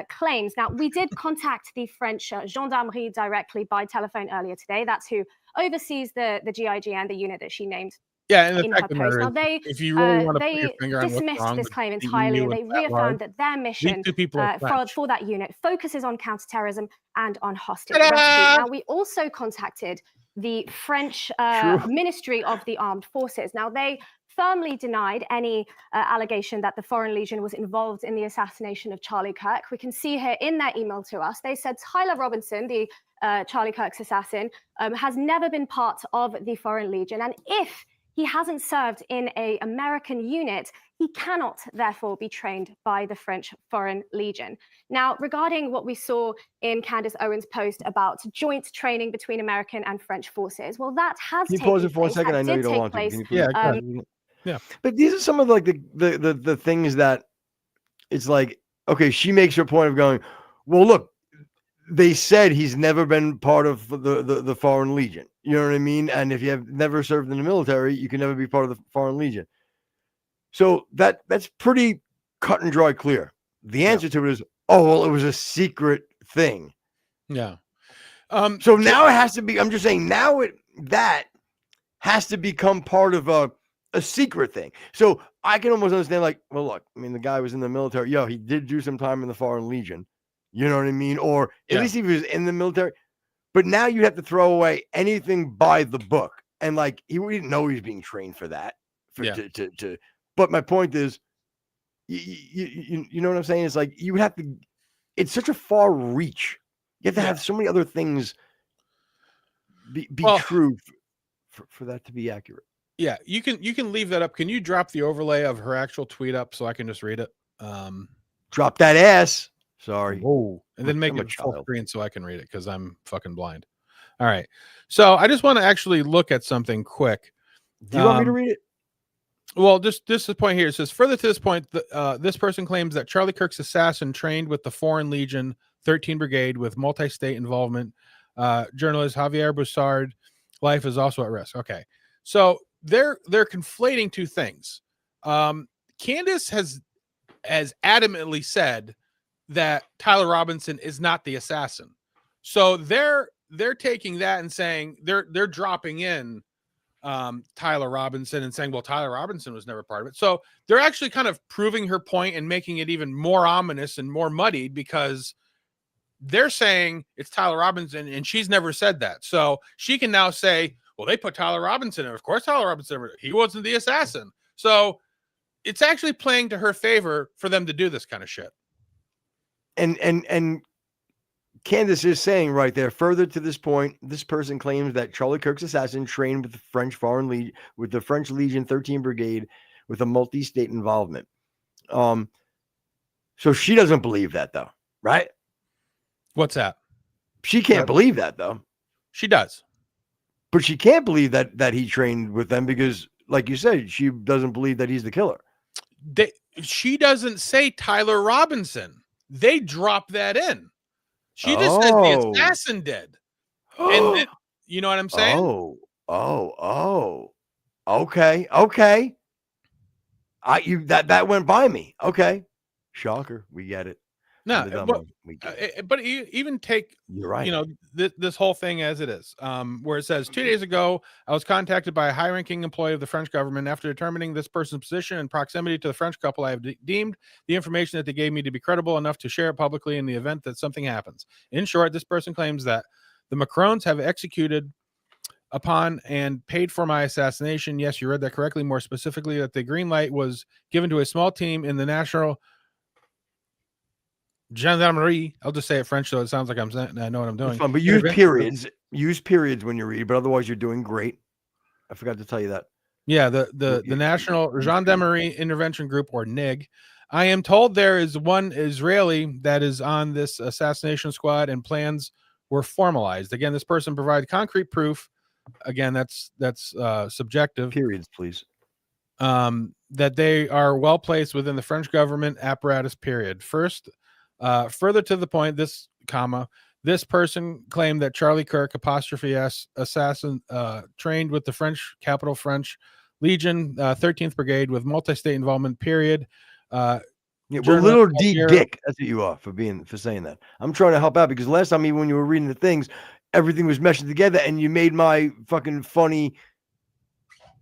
E: claims. Now, we did contact the French Gendarmerie directly by telephone earlier today. That's who oversees the GIGN, the unit that she named.
C: Yeah, and
E: in her post. Now, they dismissed this claim entirely, and they reaffirmed that their mission for that unit focuses on counterterrorism and on hostage rescue. Now, we also contacted the French Ministry of the Armed Forces. Now, they firmly denied any allegation that the Foreign Legion was involved in the assassination of Charlie Kirk. We can see here in their email to us, they said Tyler Robinson, the Charlie Kirk's assassin, has never been part of the Foreign Legion. And if he hasn't served in an American unit, he cannot therefore be trained by the French Foreign Legion. Now, regarding what we saw in Candace Owens' post about joint training between American and French forces, well, that has taken place. Can you pause it for a second? I know you don't want to.
B: Yeah. But these are some of like the things that it's like, okay, she makes her point of going, well, look, they said he's never been part of the Foreign Legion. You know what I mean? And if you have never served in the military, you can never be part of the Foreign Legion. So that's pretty cut and dry clear. The answer to it is, oh, well, it was a secret thing.
C: Yeah.
B: So now it has to be, I'm just saying now that has to become part of a secret thing. So I can almost understand like, well, look, I mean, the guy was in the military. Yo, he did do some time in the Foreign Legion. You know what I mean? Or at least he was in the military. But now you have to throw away anything by the book. And like, we didn't know he was being trained for that. But my point is, you know what I'm saying? It's like, you have to, it's such a far reach. You have to have so many other things be true for that to be accurate.
C: Yeah, you can leave that up. Can you drop the overlay of her actual tweet up so I can just read it?
B: Drop that ass. Sorry.
C: Oh, and then make it full screen so I can read it because I'm fucking blind. All right. So I just want to actually look at something quick.
B: Do you want me to read it?
C: Well, just this is the point here. It says, further to this point, this person claims that Charlie Kirk's assassin trained with the Foreign Legion 13 Brigade with multi-state involvement. Journalist Javier Boussard life is also at risk. Okay. So they're conflating two things. Candace has adamantly said that Tyler Robinson is not the assassin. So they're taking that and saying they're dropping in Tyler Robinson and saying, well, Tyler Robinson was never part of it. So they're actually kind of proving her point and making it even more ominous and more muddied because they're saying it's Tyler Robinson and she's never said that. So she can now say, well, they put Tyler Robinson in. Of course, Tyler Robinson, he wasn't the assassin. So it's actually playing to her favor for them to do this kind of shit.
B: And Candace is saying right there, further to this point, this person claims that Charlie Kirk's assassin trained with the French with the French Legion 13 Brigade with a multi-state involvement. So she doesn't believe that though, right?
C: What's that?
B: She can't believe that though.
C: She does.
B: But she can't believe that he trained with them because, like you said, she doesn't believe that he's the killer.
C: She doesn't say Tyler Robinson. They drop that in. She just says the assassin did. And then, you know what I'm saying?
B: Okay. That went by me. Okay. Shocker. We get it.
C: No, but even take,
B: you're right.
C: You know, this whole thing as it is, where it says 2 days ago, I was contacted by a high-ranking employee of the French government. After determining this person's position and proximity to the French couple, I have deemed the information that they gave me to be credible enough to share it publicly in the event that something happens. In short, this person claims that the Macrons have executed upon and paid for my assassination. Yes, you read that correctly. More specifically, that the green light was given to a small team in the National Gendarmerie. I'll just say it French, so it sounds like I know what I'm doing.
B: Fun, but use periods. Use periods when you read, but otherwise you're doing great. I forgot to tell you that.
C: Yeah, the National Gendarmerie Intervention Group, or NIG. I am told there is one Israeli that is on this assassination squad, and plans were formalized. Again, this person provided concrete proof. Again, that's subjective.
B: Periods, please.
C: That they are well placed within the French government apparatus. Period. First. Further to the point, this person claimed that Charlie Kirk, _S assassin, trained with the French Legion 13th Brigade with multi-state involvement. Period.
B: Little D dick. That's what you are for saying that. I'm trying to help out because last time, even when you were reading the things, everything was meshing together, and you made my fucking funny.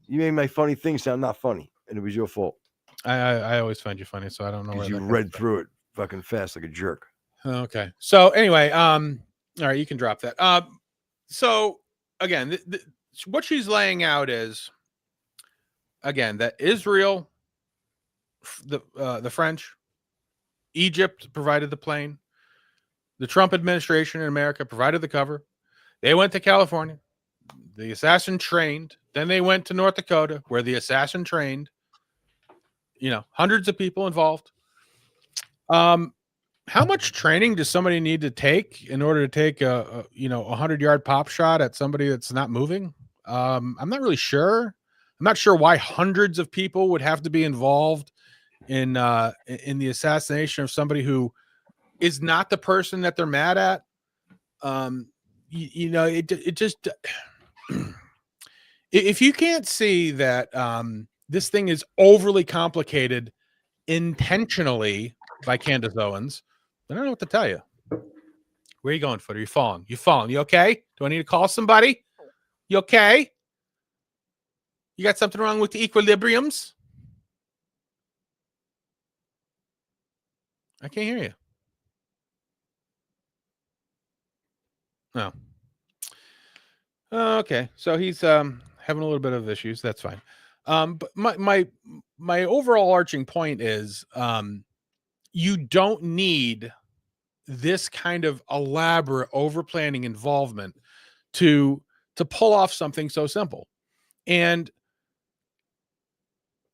B: You made my funny thing sound not funny, and it was your fault.
C: I always find you funny, so I don't know where
B: you read through it fucking fast like a jerk.
C: Okay. So anyway, all right, you can drop that. So again, what she's laying out is, again, that Israel, the French, Egypt provided the plane. The Trump administration in America provided the cover. They went to California. The assassin trained. Then they went to North Dakota, where the assassin trained. You know, hundreds of people involved. How much training does somebody need to take in order to take a 100-yard pop shot at somebody that's not moving? I'm not really sure. I'm not sure why hundreds of people would have to be involved in the assassination of somebody who is not the person that they're mad at. It just if you can't see that this thing is overly complicated intentionally by Candace Owens, I don't know what to tell you. Where are you going, Footer? You're falling. You okay? Do I need to call somebody? You okay? You got something wrong with the equilibriums? I can't hear you. No. Okay. So he's having a little bit of issues. That's fine. But my overall arching point is you don't need this kind of elaborate over-planning involvement to pull off something so simple. And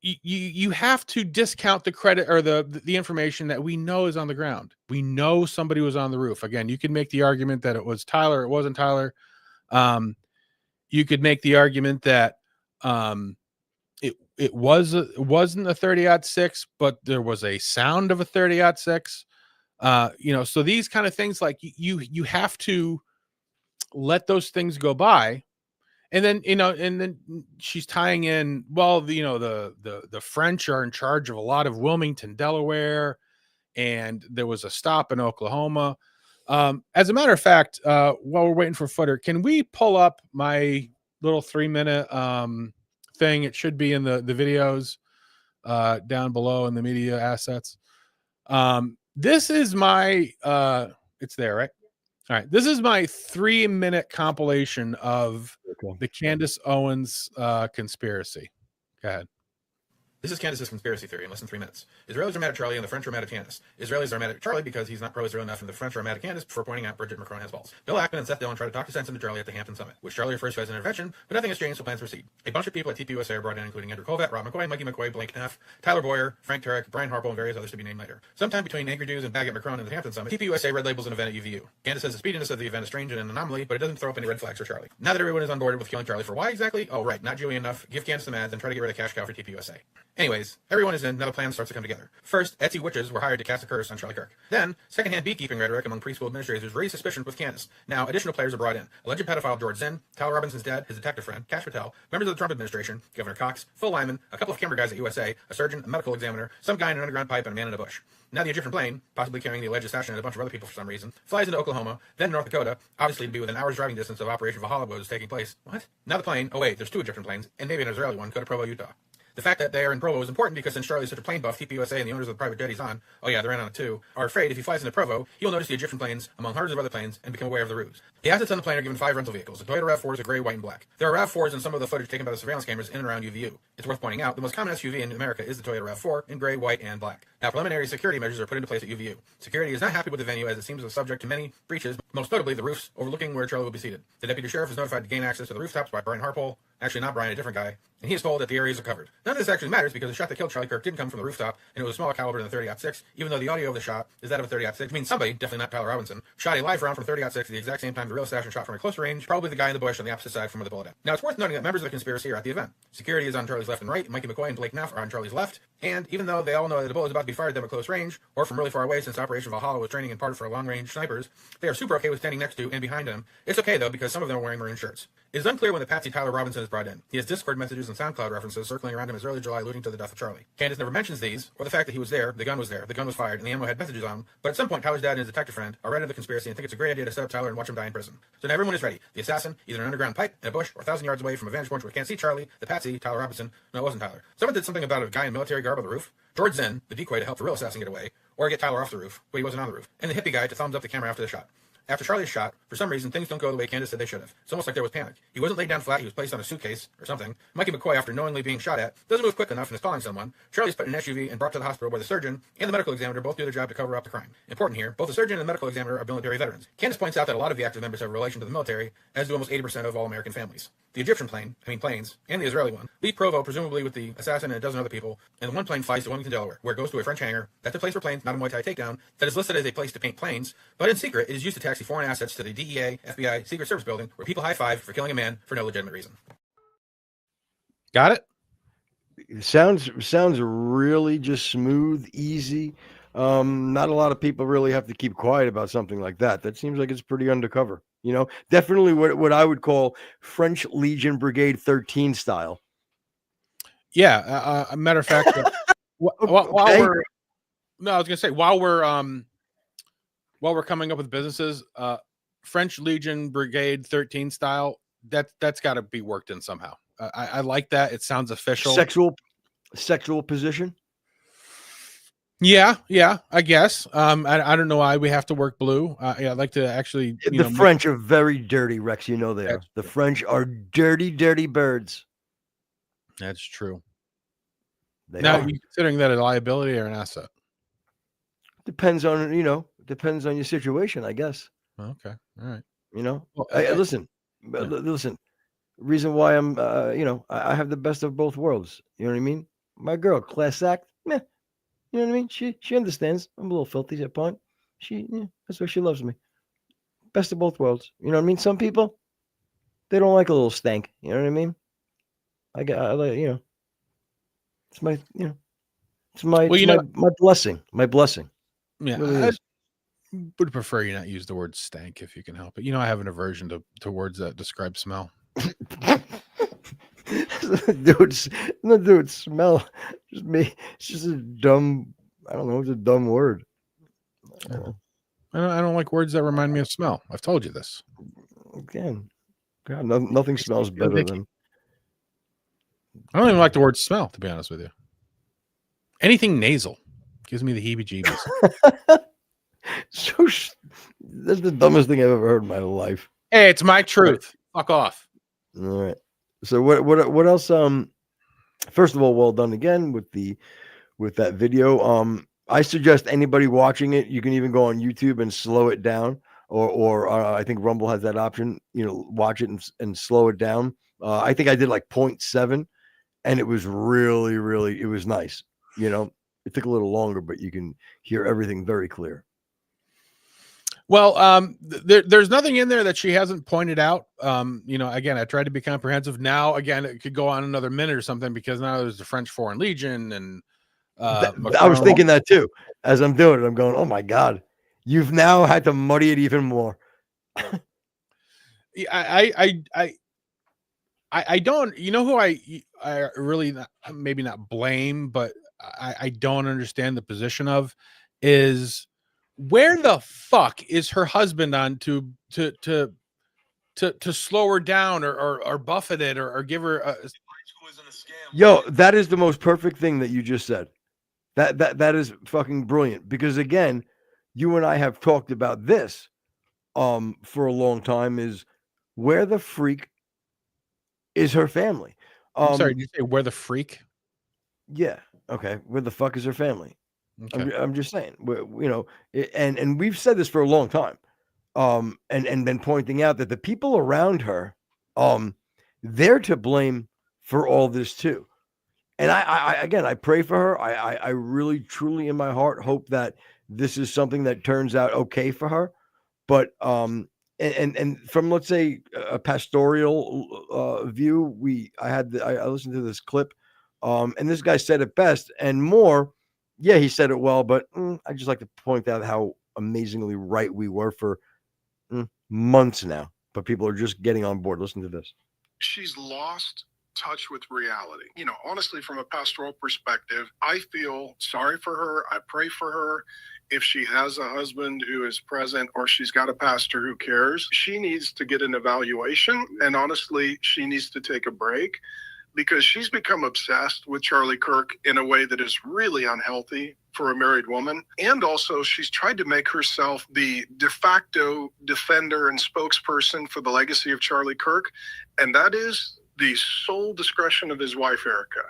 C: you have to discount the credit or the information that we know is on the ground. We know somebody was on the roof. Again, you can make the argument that it was Tyler. It wasn't Tyler. You could make the argument that it wasn't a 30-06, but there was a sound of a 30-06. So these kind of things, like you have to let those things go by. And then, she's tying in, well, the French are in charge of a lot of Wilmington, Delaware, and there was a stop in Oklahoma. As a matter of fact, while we're waiting for Footer, can we pull up my little 3-minute thing? It should be in the videos down below in the media assets. This is my it's there, right? All right. This is my 3-minute compilation of the Candace Owens conspiracy. Go ahead.
F: This is Candace's conspiracy theory in less than 3 minutes. Israelis are mad at Charlie and the French are mad at Candace. Israelis are mad at Charlie because he's not pro-Israel enough, and the French are mad at Candace for pointing out Bridget Macron has balls. Bill Ackman and Seth Dillon try to talk sense into Charlie at the Hampton Summit, which Charlie refers to as an intervention, but nothing has changed, so plans proceed. A bunch of people at TPUSA are brought in, including Andrew Colvett, Rob McCoy, Mikey McCoy, Blake Neff, Tyler Boyer, Frank Turek, Brian Harple, and various others to be named later. Sometime between Angry Jews and Baggett Macron and the Hampton Summit, TPUSA red labels an event at UVU. Candace says the speediness of the event is strange and an anomaly, but it doesn't throw up any red flags for Charlie. Now that everyone is on board with killing Charlie for why exactly? Oh, right, not Jewy enough. Give Candace some ads and try to get rid of cash cow for TPUSA. Anyways, everyone is in, now the plan starts to come together. First, Etsy witches were hired to cast a curse on Charlie Kirk. Then, secondhand beekeeping rhetoric among preschool administrators raised suspicions with Candace. Now, additional players are brought in. Alleged pedophile George Zinn, Tyler Robinson's dad, his detective friend, Cash Patel, members of the Trump administration, Governor Cox, Phil Lyman, a couple of camera guys at USA, a surgeon, a medical examiner, some guy in an underground pipe, and a man in a bush. Now the Egyptian plane, possibly carrying the alleged assassin and a bunch of other people for some reason, flies into Oklahoma, then North Dakota, obviously to be within hours driving distance of Operation Valhalla was taking place. What? Now the plane, oh wait, there's 2 Egyptian planes, and maybe an Israeli one, go to Provo, Utah. The fact that they are in Provo is important because since Charlie's such a plane buff, TPUSA and the owners of the private jet he's on, oh yeah, they're in on it too, are afraid if he flies into Provo, he'll notice the Egyptian planes among hundreds of other planes and become aware of the ruse. The assets on the plane are given 5 rental vehicles. The Toyota RAV4 is a gray, white, and black. There are RAV4s in some of the footage taken by the surveillance cameras in and around UVU. It's worth pointing out, the most common SUV in America is the Toyota RAV4 in gray, white, and black. Now, preliminary security measures are put into place at UVU. Security is not happy with the venue as it seems to be subject to many breaches, most notably the roofs overlooking where Charlie will be seated. The deputy sheriff is notified to gain access to the rooftops by Brian Harpole, actually not Brian, a different guy, and he is told that the areas are covered. None of this actually matters because the shot that killed Charlie Kirk didn't come from the rooftop, and it was a smaller caliber than the 30-06, even though the audio of the shot is that of a 30-06. I mean, somebody, definitely not Tyler Robinson, shot a live round from 30-06 at the exact same time the real assassin shot from a closer range, probably the guy in the bush on the opposite side from where the bullet hit. Now, it's worth noting that members of the conspiracy are at the event. Security is on Charlie's left and right, Mikey McCoy and Blake Neff are on Charlie's left, and even though they all know that the bullet is about to be fired at them at close range, or from really far away since Operation Valhalla was training in part for long-range snipers, they are super okay with standing next to and behind them. It's okay, though, because some of them are wearing maroon shirts. It is unclear when the patsy Tyler Robinson is brought in. He has Discord messages and SoundCloud references circling around him as early July alluding to the death of Charlie. Candace never mentions these, or the fact that he was there, the gun was fired, and the ammo had messages on him, but at some point Tyler's dad and his detective friend are right into the conspiracy and think it's a great idea to set up Tyler and watch him die in prison. So now everyone is ready. The assassin, either in an underground pipe, in a bush, or 1,000 yards away from a vantage point where we can't see Charlie, the patsy, Tyler Robinson, no, it wasn't Tyler. Someone did something about a guy in military garb on the roof, George Zinn, the decoy to help the real assassin get away, or get Tyler off the roof, but he wasn't on the roof, and the hippie guy to thumbs up the camera after the shot. After Charlie's shot, for some reason, things don't go the way Candace said they should have. It's almost like there was panic. He wasn't laid down flat, he was placed on a suitcase or something. Mikey McCoy, after knowingly being shot at, doesn't move quick enough and is calling someone. Charlie's put in an SUV and brought to the hospital where the surgeon and the medical examiner both do their job to cover up the crime. Important here, both the surgeon and the medical examiner are military veterans. Candace points out that a lot of the active members have a relation to the military, as do almost 80% of all American families. The Egyptian planes, and the Israeli one, leave Provo presumably with the assassin and a dozen other people, and the one plane flies to Wilmington, Delaware, where it goes to a French hangar. That's a place for planes, not a Muay Thai takedown, that is listed as a place to paint planes, but in secret it is used to taxi foreign assets to the DEA, FBI, Secret Service building, where people high-five for killing a man for no legitimate reason.
C: Got it?
B: It sounds really just smooth, easy. Not a lot of people really have to keep quiet about something like that. That seems like it's pretty undercover. You know, definitely what I would call French Legion Brigade 13 style.
C: Yeah. A matter of fact, while we're coming up with businesses, French Legion Brigade 13 style, that's got to be worked in somehow. I like that. It sounds official.
B: Sexual position.
C: Yeah, I guess. I don't know why we have to work blue. I'd like to actually.
B: The French are very dirty, Rex. You know they are. The French are dirty, dirty birds.
C: That's true.
B: Now,
C: are you considering that a liability or an asset?
B: Depends on your situation, I guess.
C: Okay, all right.
B: Well, listen. Reason why I'm, I have the best of both worlds. You know what I mean? My girl, class act, meh. You know what I mean? She understands. I'm a little filthy at point. That's why she loves me. Best of both worlds. You know what I mean? Some people, they don't like a little stank. You know what I mean? It's my, my blessing. My blessing.
C: Yeah.
B: Really
C: I would prefer you not use the word stank if you can help it. I have an aversion to words that describe smell.
B: Dude, smell. Just me. It's just a dumb. I don't know. It's a dumb word.
C: I don't like words that remind me of smell. I've told you this.
B: Again, God, nothing smells better than.
C: I don't even like the word smell, to be honest with you. Anything nasal gives me the heebie-jeebies.
B: That's the dumbest thing I've ever heard in my life.
C: Hey, it's my truth. Fuck off.
B: All right. So what else? first of all, well done again with that video. I suggest anybody watching it, you can even go on YouTube and slow it down, or I think Rumble has that option. Watch it and slow it down. I think I did like 0.7, and it was really, really, it was nice. It took a little longer, but you can hear everything very clear.
C: Well, there's nothing in there that she hasn't pointed out. Again, I tried to be comprehensive. Now, again, it could go on another minute or something, because now there's the French Foreign Legion and
B: I was thinking that too. As I'm doing it, I'm going, oh my God, you've now had to muddy it even more.
C: I don't, who I really maybe not blame, but I don't understand the position of is, where the fuck is her husband on to slow her down or buffet it or give her a...
B: Yo, that is the most perfect thing that you just said. That is fucking brilliant, because again, you and I have talked about this for a long time, is where the freak is her family.
C: I'm sorry, did you say where the freak?
B: Yeah. Okay. Where the fuck is her family? Okay. I'm just saying, and we've said this for a long time, and been pointing out that the people around her, they're to blame for all this too. And I pray for her. I really, truly, in my heart, hope that this is something that turns out okay for her. But and from, let's say, a pastoral view, I listened to this clip, and this guy said it best and more. Yeah, he said it well, but I just like to point out how amazingly right we were for months now. But people are just getting on board. Listen to this.
G: She's lost touch with reality. Honestly, from a pastoral perspective, I feel sorry for her. I pray for her. If she has a husband who is present, or she's got a pastor who cares, she needs to get an evaluation. And honestly, she needs to take a break, because she's become obsessed with Charlie Kirk in a way that is really unhealthy for a married woman. And also, she's tried to make herself the de facto defender and spokesperson for the legacy of Charlie Kirk. And that is the sole discretion of his wife, Erica,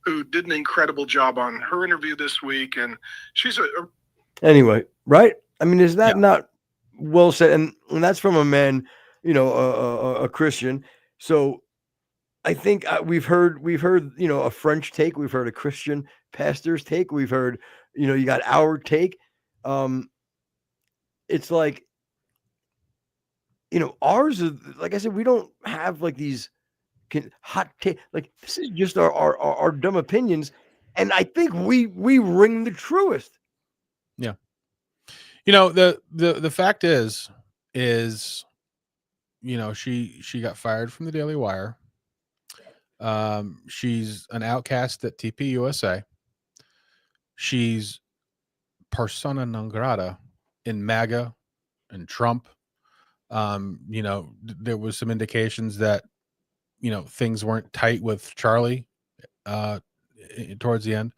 G: who did an incredible job on her interview this week. And she's
B: anyway, right? I mean, is that not well said? And that's from a man, a Christian. So I think we've heard, a French take. We've heard a Christian pastor's take. We've heard, you got our take. It's like, ours is, like I said, we don't have like these hot take. Like, this is just our dumb opinions, and I think we ring the truest.
C: Yeah. The fact is, she got fired from the Daily Wire. She's an outcast at TP USA. She's persona non grata in MAGA and Trump. There was some indications that, things weren't tight with Charlie towards the end.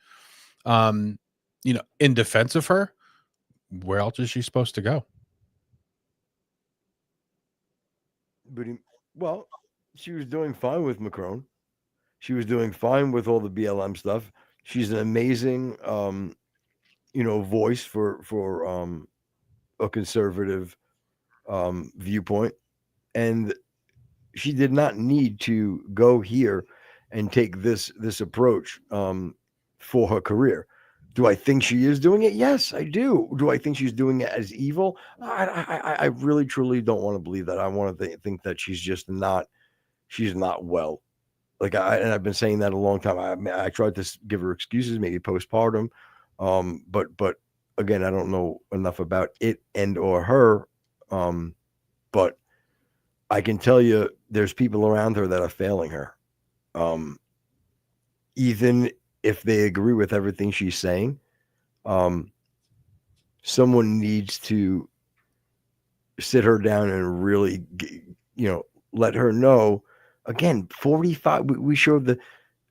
C: In defense of her, where else is she supposed to go?
B: Well, she was doing fine with Macron. She was doing fine with all the BLM stuff. She's an amazing, voice for a conservative viewpoint, and she did not need to go here and take this approach for her career. Do I think she is doing it? Yes, I do. Do I think she's doing it as evil? I really, truly don't want to believe that. I want to think that she's just not. She's not well. Like and I've been saying that a long time. I tried to give her excuses, maybe postpartum, but again, I don't know enough about it and or her. But I can tell you, there's people around her that are failing her. Even if they agree with everything she's saying, someone needs to sit her down and really, let her know. Again, 45. We showed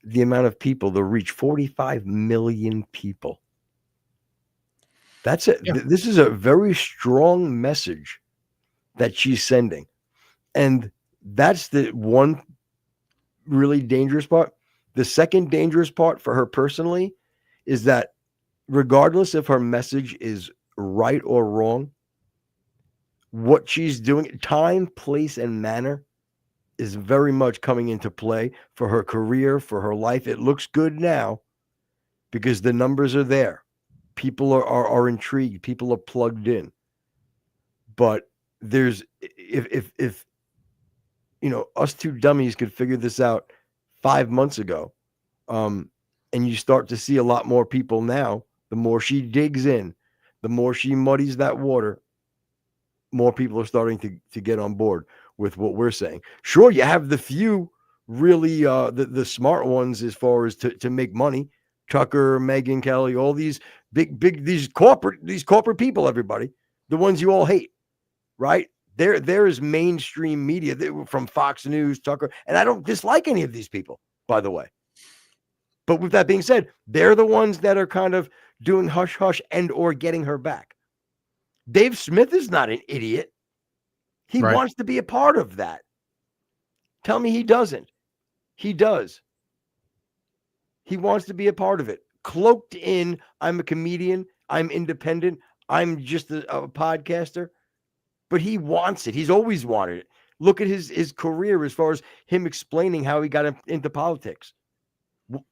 B: the amount of people, the reach, 45 million people. That's it. Yeah. This is a very strong message that she's sending. And that's the one really dangerous part. The second dangerous part for her personally is that regardless if her message is right or wrong, what she's doing, time, place, and manner is very much coming into play for her career, for her life. It looks good now because the numbers are there. People are intrigued. People are plugged in. But there's if us two dummies could figure this out 5 months ago, and you start to see a lot more people now, the more she digs in, the more she muddies that water, more people are starting to get on board with what we're saying. Sure, you have the few really the smart ones as far as to make money. Tucker, Megyn Kelly, all these big these corporate people, everybody, the ones you all hate, right? There is mainstream media from Fox News, Tucker, and I don't dislike any of these people, by the way. But with that being said, they're the ones that are kind of doing hush hush and or getting her back. Dave Smith is not an idiot. He wants to be a part of that. Tell me he doesn't. He does. He wants to be a part of it. Cloaked in, I'm a comedian, I'm independent, I'm just a podcaster. But he wants it. He's always wanted it. Look at his career as far as him explaining how he got into politics.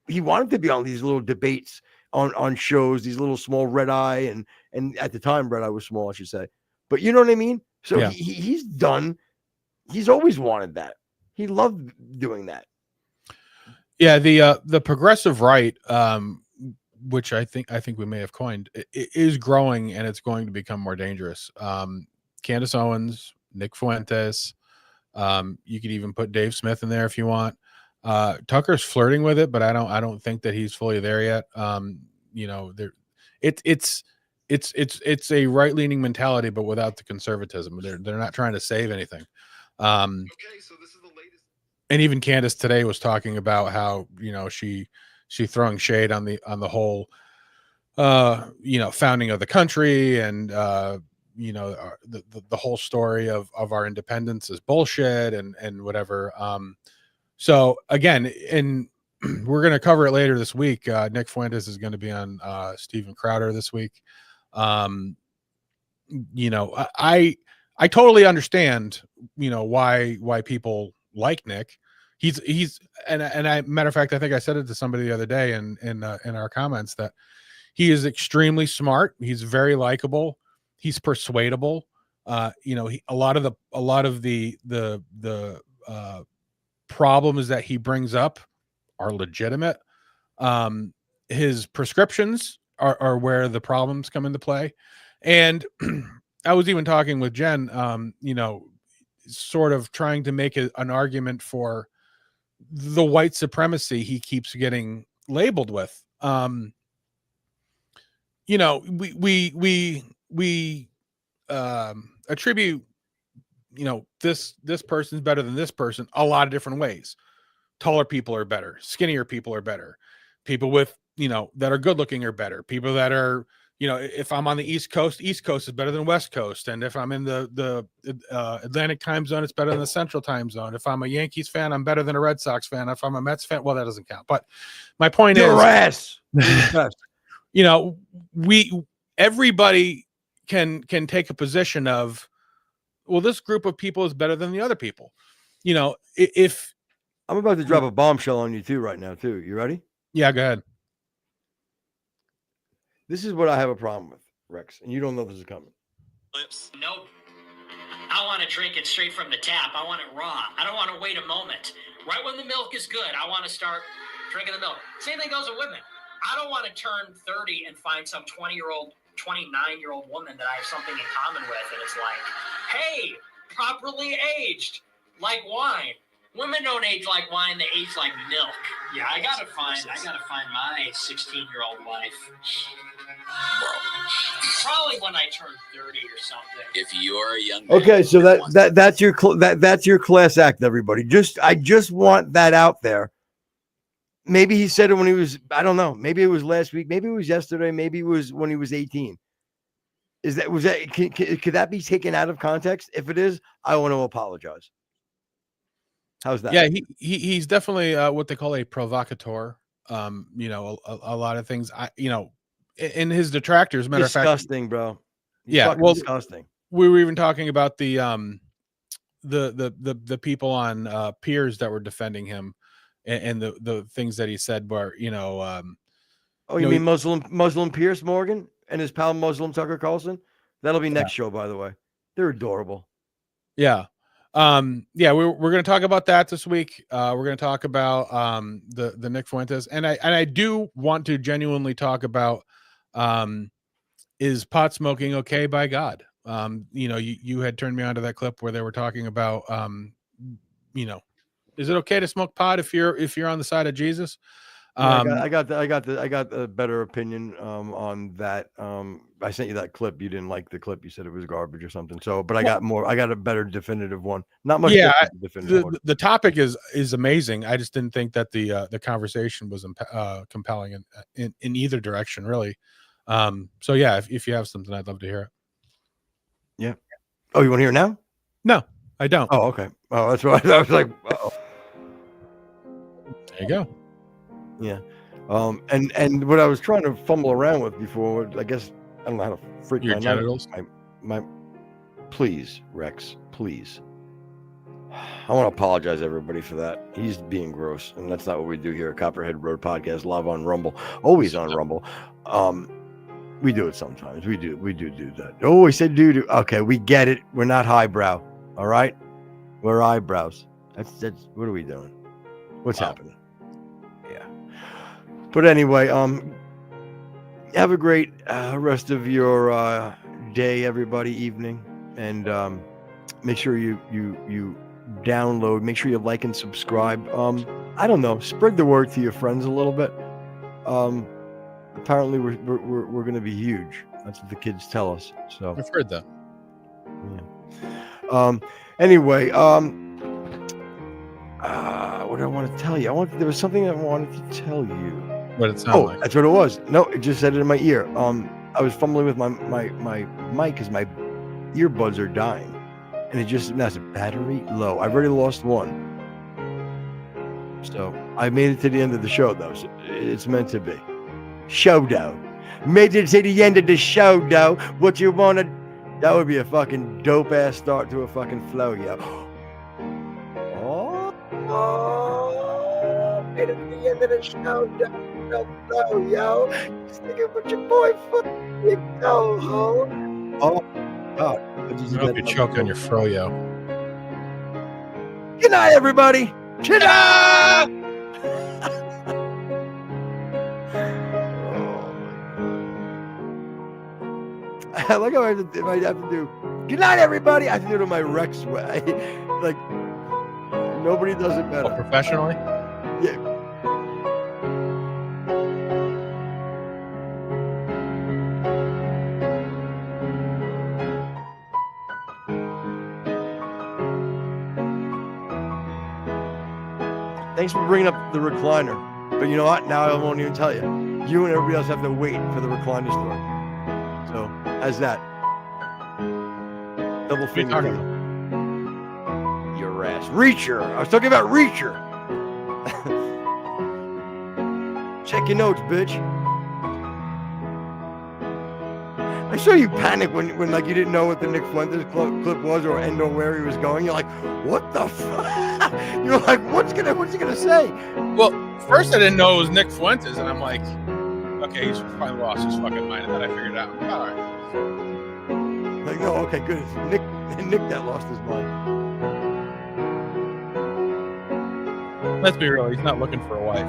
B: He wanted to be on these little debates on shows, these little small Red Eye, and at the time Red Eye was small, I should say. But you know what I mean? So yeah. He's always wanted that. He loved doing that.
C: Yeah, the progressive right, which I think we may have coined, is growing, and it's going to become more dangerous. Candace Owens, Nick Fuentes, you could even put Dave Smith in there if you want. Tucker's flirting with it, but I don't think that he's fully there yet. It's a right-leaning mentality, but without the conservatism. They're not trying to save anything. Okay, so this is the latest. And even Candace today was talking about how she throwing shade on the whole founding of the country, and the whole story of our independence is bullshit and whatever. So again, and we're going to cover it later this week. Nick Fuentes is going to be on Steven Crowder this week. I totally understand, why people like Nick. He's and I, matter of fact, I think I said it to somebody the other day in our comments that he is extremely smart. He's very likable. He's persuadable. A lot of the problems that he brings up are legitimate. His prescriptions are where the problems come into play. And I was even talking with Jen, sort of trying to make an argument for the white supremacy he keeps getting labeled with. We attribute, this person's better than this person a lot of different ways. Taller people are better. Skinnier people are better. People with, that are good looking are better. People that are, if I'm on the East Coast is better than West Coast. And if I'm in the Atlantic time zone, it's better than the Central time zone. If I'm a Yankees fan, I'm better than a Red Sox fan. If I'm a Mets fan, well, that doesn't count. But my point is, everybody can take a position of, well, this group of people is better than the other people. If
B: I'm about to drop a bombshell on you too right now too. You ready?
C: Yeah, go ahead.
B: This is what I have a problem with, Rex, and you don't know this is coming.
H: Nope. I want to drink it straight from the tap. I want it raw. I don't want to wait a moment. Right when the milk is good, I want to start drinking the milk. Same thing goes with women. I don't want to turn 30 and find some 20-year-old, 29-year-old woman that I have something in common with, and it's like, hey, properly aged, like wine. Women don't age like wine; they age like milk. Yeah, I gotta find my 16-year-old wife. Probably when I turn 30 or something.
I: If you're a young man,
B: okay, so that's your class act, everybody. I just want that out there. Maybe he said it when he was, I don't know. Maybe it was last week. Maybe it was yesterday. Maybe it was when he was 18. Could that be taken out of context? If it is, I want to apologize. How's that?
C: Yeah, he's definitely what they call a provocateur. You know, a lot of things. In his detractors, matter of fact,
B: Disgusting, bro. He's
C: yeah.
B: fucking
C: Well,
B: disgusting.
C: we were even talking about the people on Piers that were defending him, and the things that he said were,
B: Oh, you mean Muslim Pierce Morgan and his pal Muslim Tucker Carlson? That'll be next show, by the way. They're adorable.
C: Yeah. We're going to talk about that this week. We're going to talk about the Nick Fuentes, and I do want to genuinely talk about is pot smoking okay by God? You had turned me onto that clip where they were talking about is it okay to smoke pot if you're on the side of Jesus?
B: I got a better opinion on that. I sent you that clip. You didn't like the clip. You said it was garbage or something. So, but I got a better definitive one. Not much.
C: Yeah,
B: the
C: topic is amazing. I just didn't think that the conversation was compelling in either direction, really. So yeah, if you have something, I'd love to hear it.
B: Yeah. Oh, you want to hear it now?
C: No, I don't.
B: Oh, okay. Oh, that's why I was like, uh-oh.
C: There you go.
B: Yeah. And what I was trying to fumble around with before, I guess I don't know how to freak
C: your genitals.
B: My please, Rex, please. I want to apologize everybody for that. He's being gross, and that's not what we do here at Copperhead Road Podcast, live on Rumble, always on Rumble. We do it sometimes. We do that. Oh, we said do. Okay, we get it. We're not highbrow. All right, we're eyebrows. That's what are we doing? What's happening? Yeah. But anyway, have a great rest of your day, everybody, evening, and make sure you download. Make sure you like and subscribe. I don't know. Spread the word to your friends a little bit. Apparently, we're going to be huge. That's what the kids tell us. So
C: I've heard that.
B: Yeah. Anyway, what do I want to tell you? There was something I wanted to tell you.
C: What it sounded like?
B: That's what it was. No, it just said it in my ear. I was fumbling with my mic because my earbuds are dying, and it just has a battery low. I've already lost one, so I made it to the end of the show though. So it's meant to be. Showdown. Made it to the end of the showdown. What you wanna? That would be a fucking dope ass start to a fucking flow, yo. Made it to the end of the showdown. No flow, yo. Sticking with your boy, fuck you, go, ho. Oh God!
C: I hope you choke on your froyo.
B: Good night, everybody. Good night. I like how I have to do good night, everybody. I have to do it in my Rex way. Like nobody does it better.
C: Professionally?
B: Yeah. Thanks for bringing up the recliner. But you know what? Now I won't even tell you. You and everybody else have to wait for the recliner story. So, how's that? Double finger. Your ass. Reacher. I was talking about Reacher. Check your notes, bitch. I saw you panic when like you didn't know what the Nick Fuentes clip was or where he was going. You're like, what the fuck? You're like, what's he gonna say?
C: Well, first I didn't know it was Nick Fuentes, and I'm like, okay, he's probably lost his fucking mind, and then I figured it out. All right.
B: Like, no, okay, good. It's Nick that lost his mind.
C: Let's be real, he's not looking for a wife.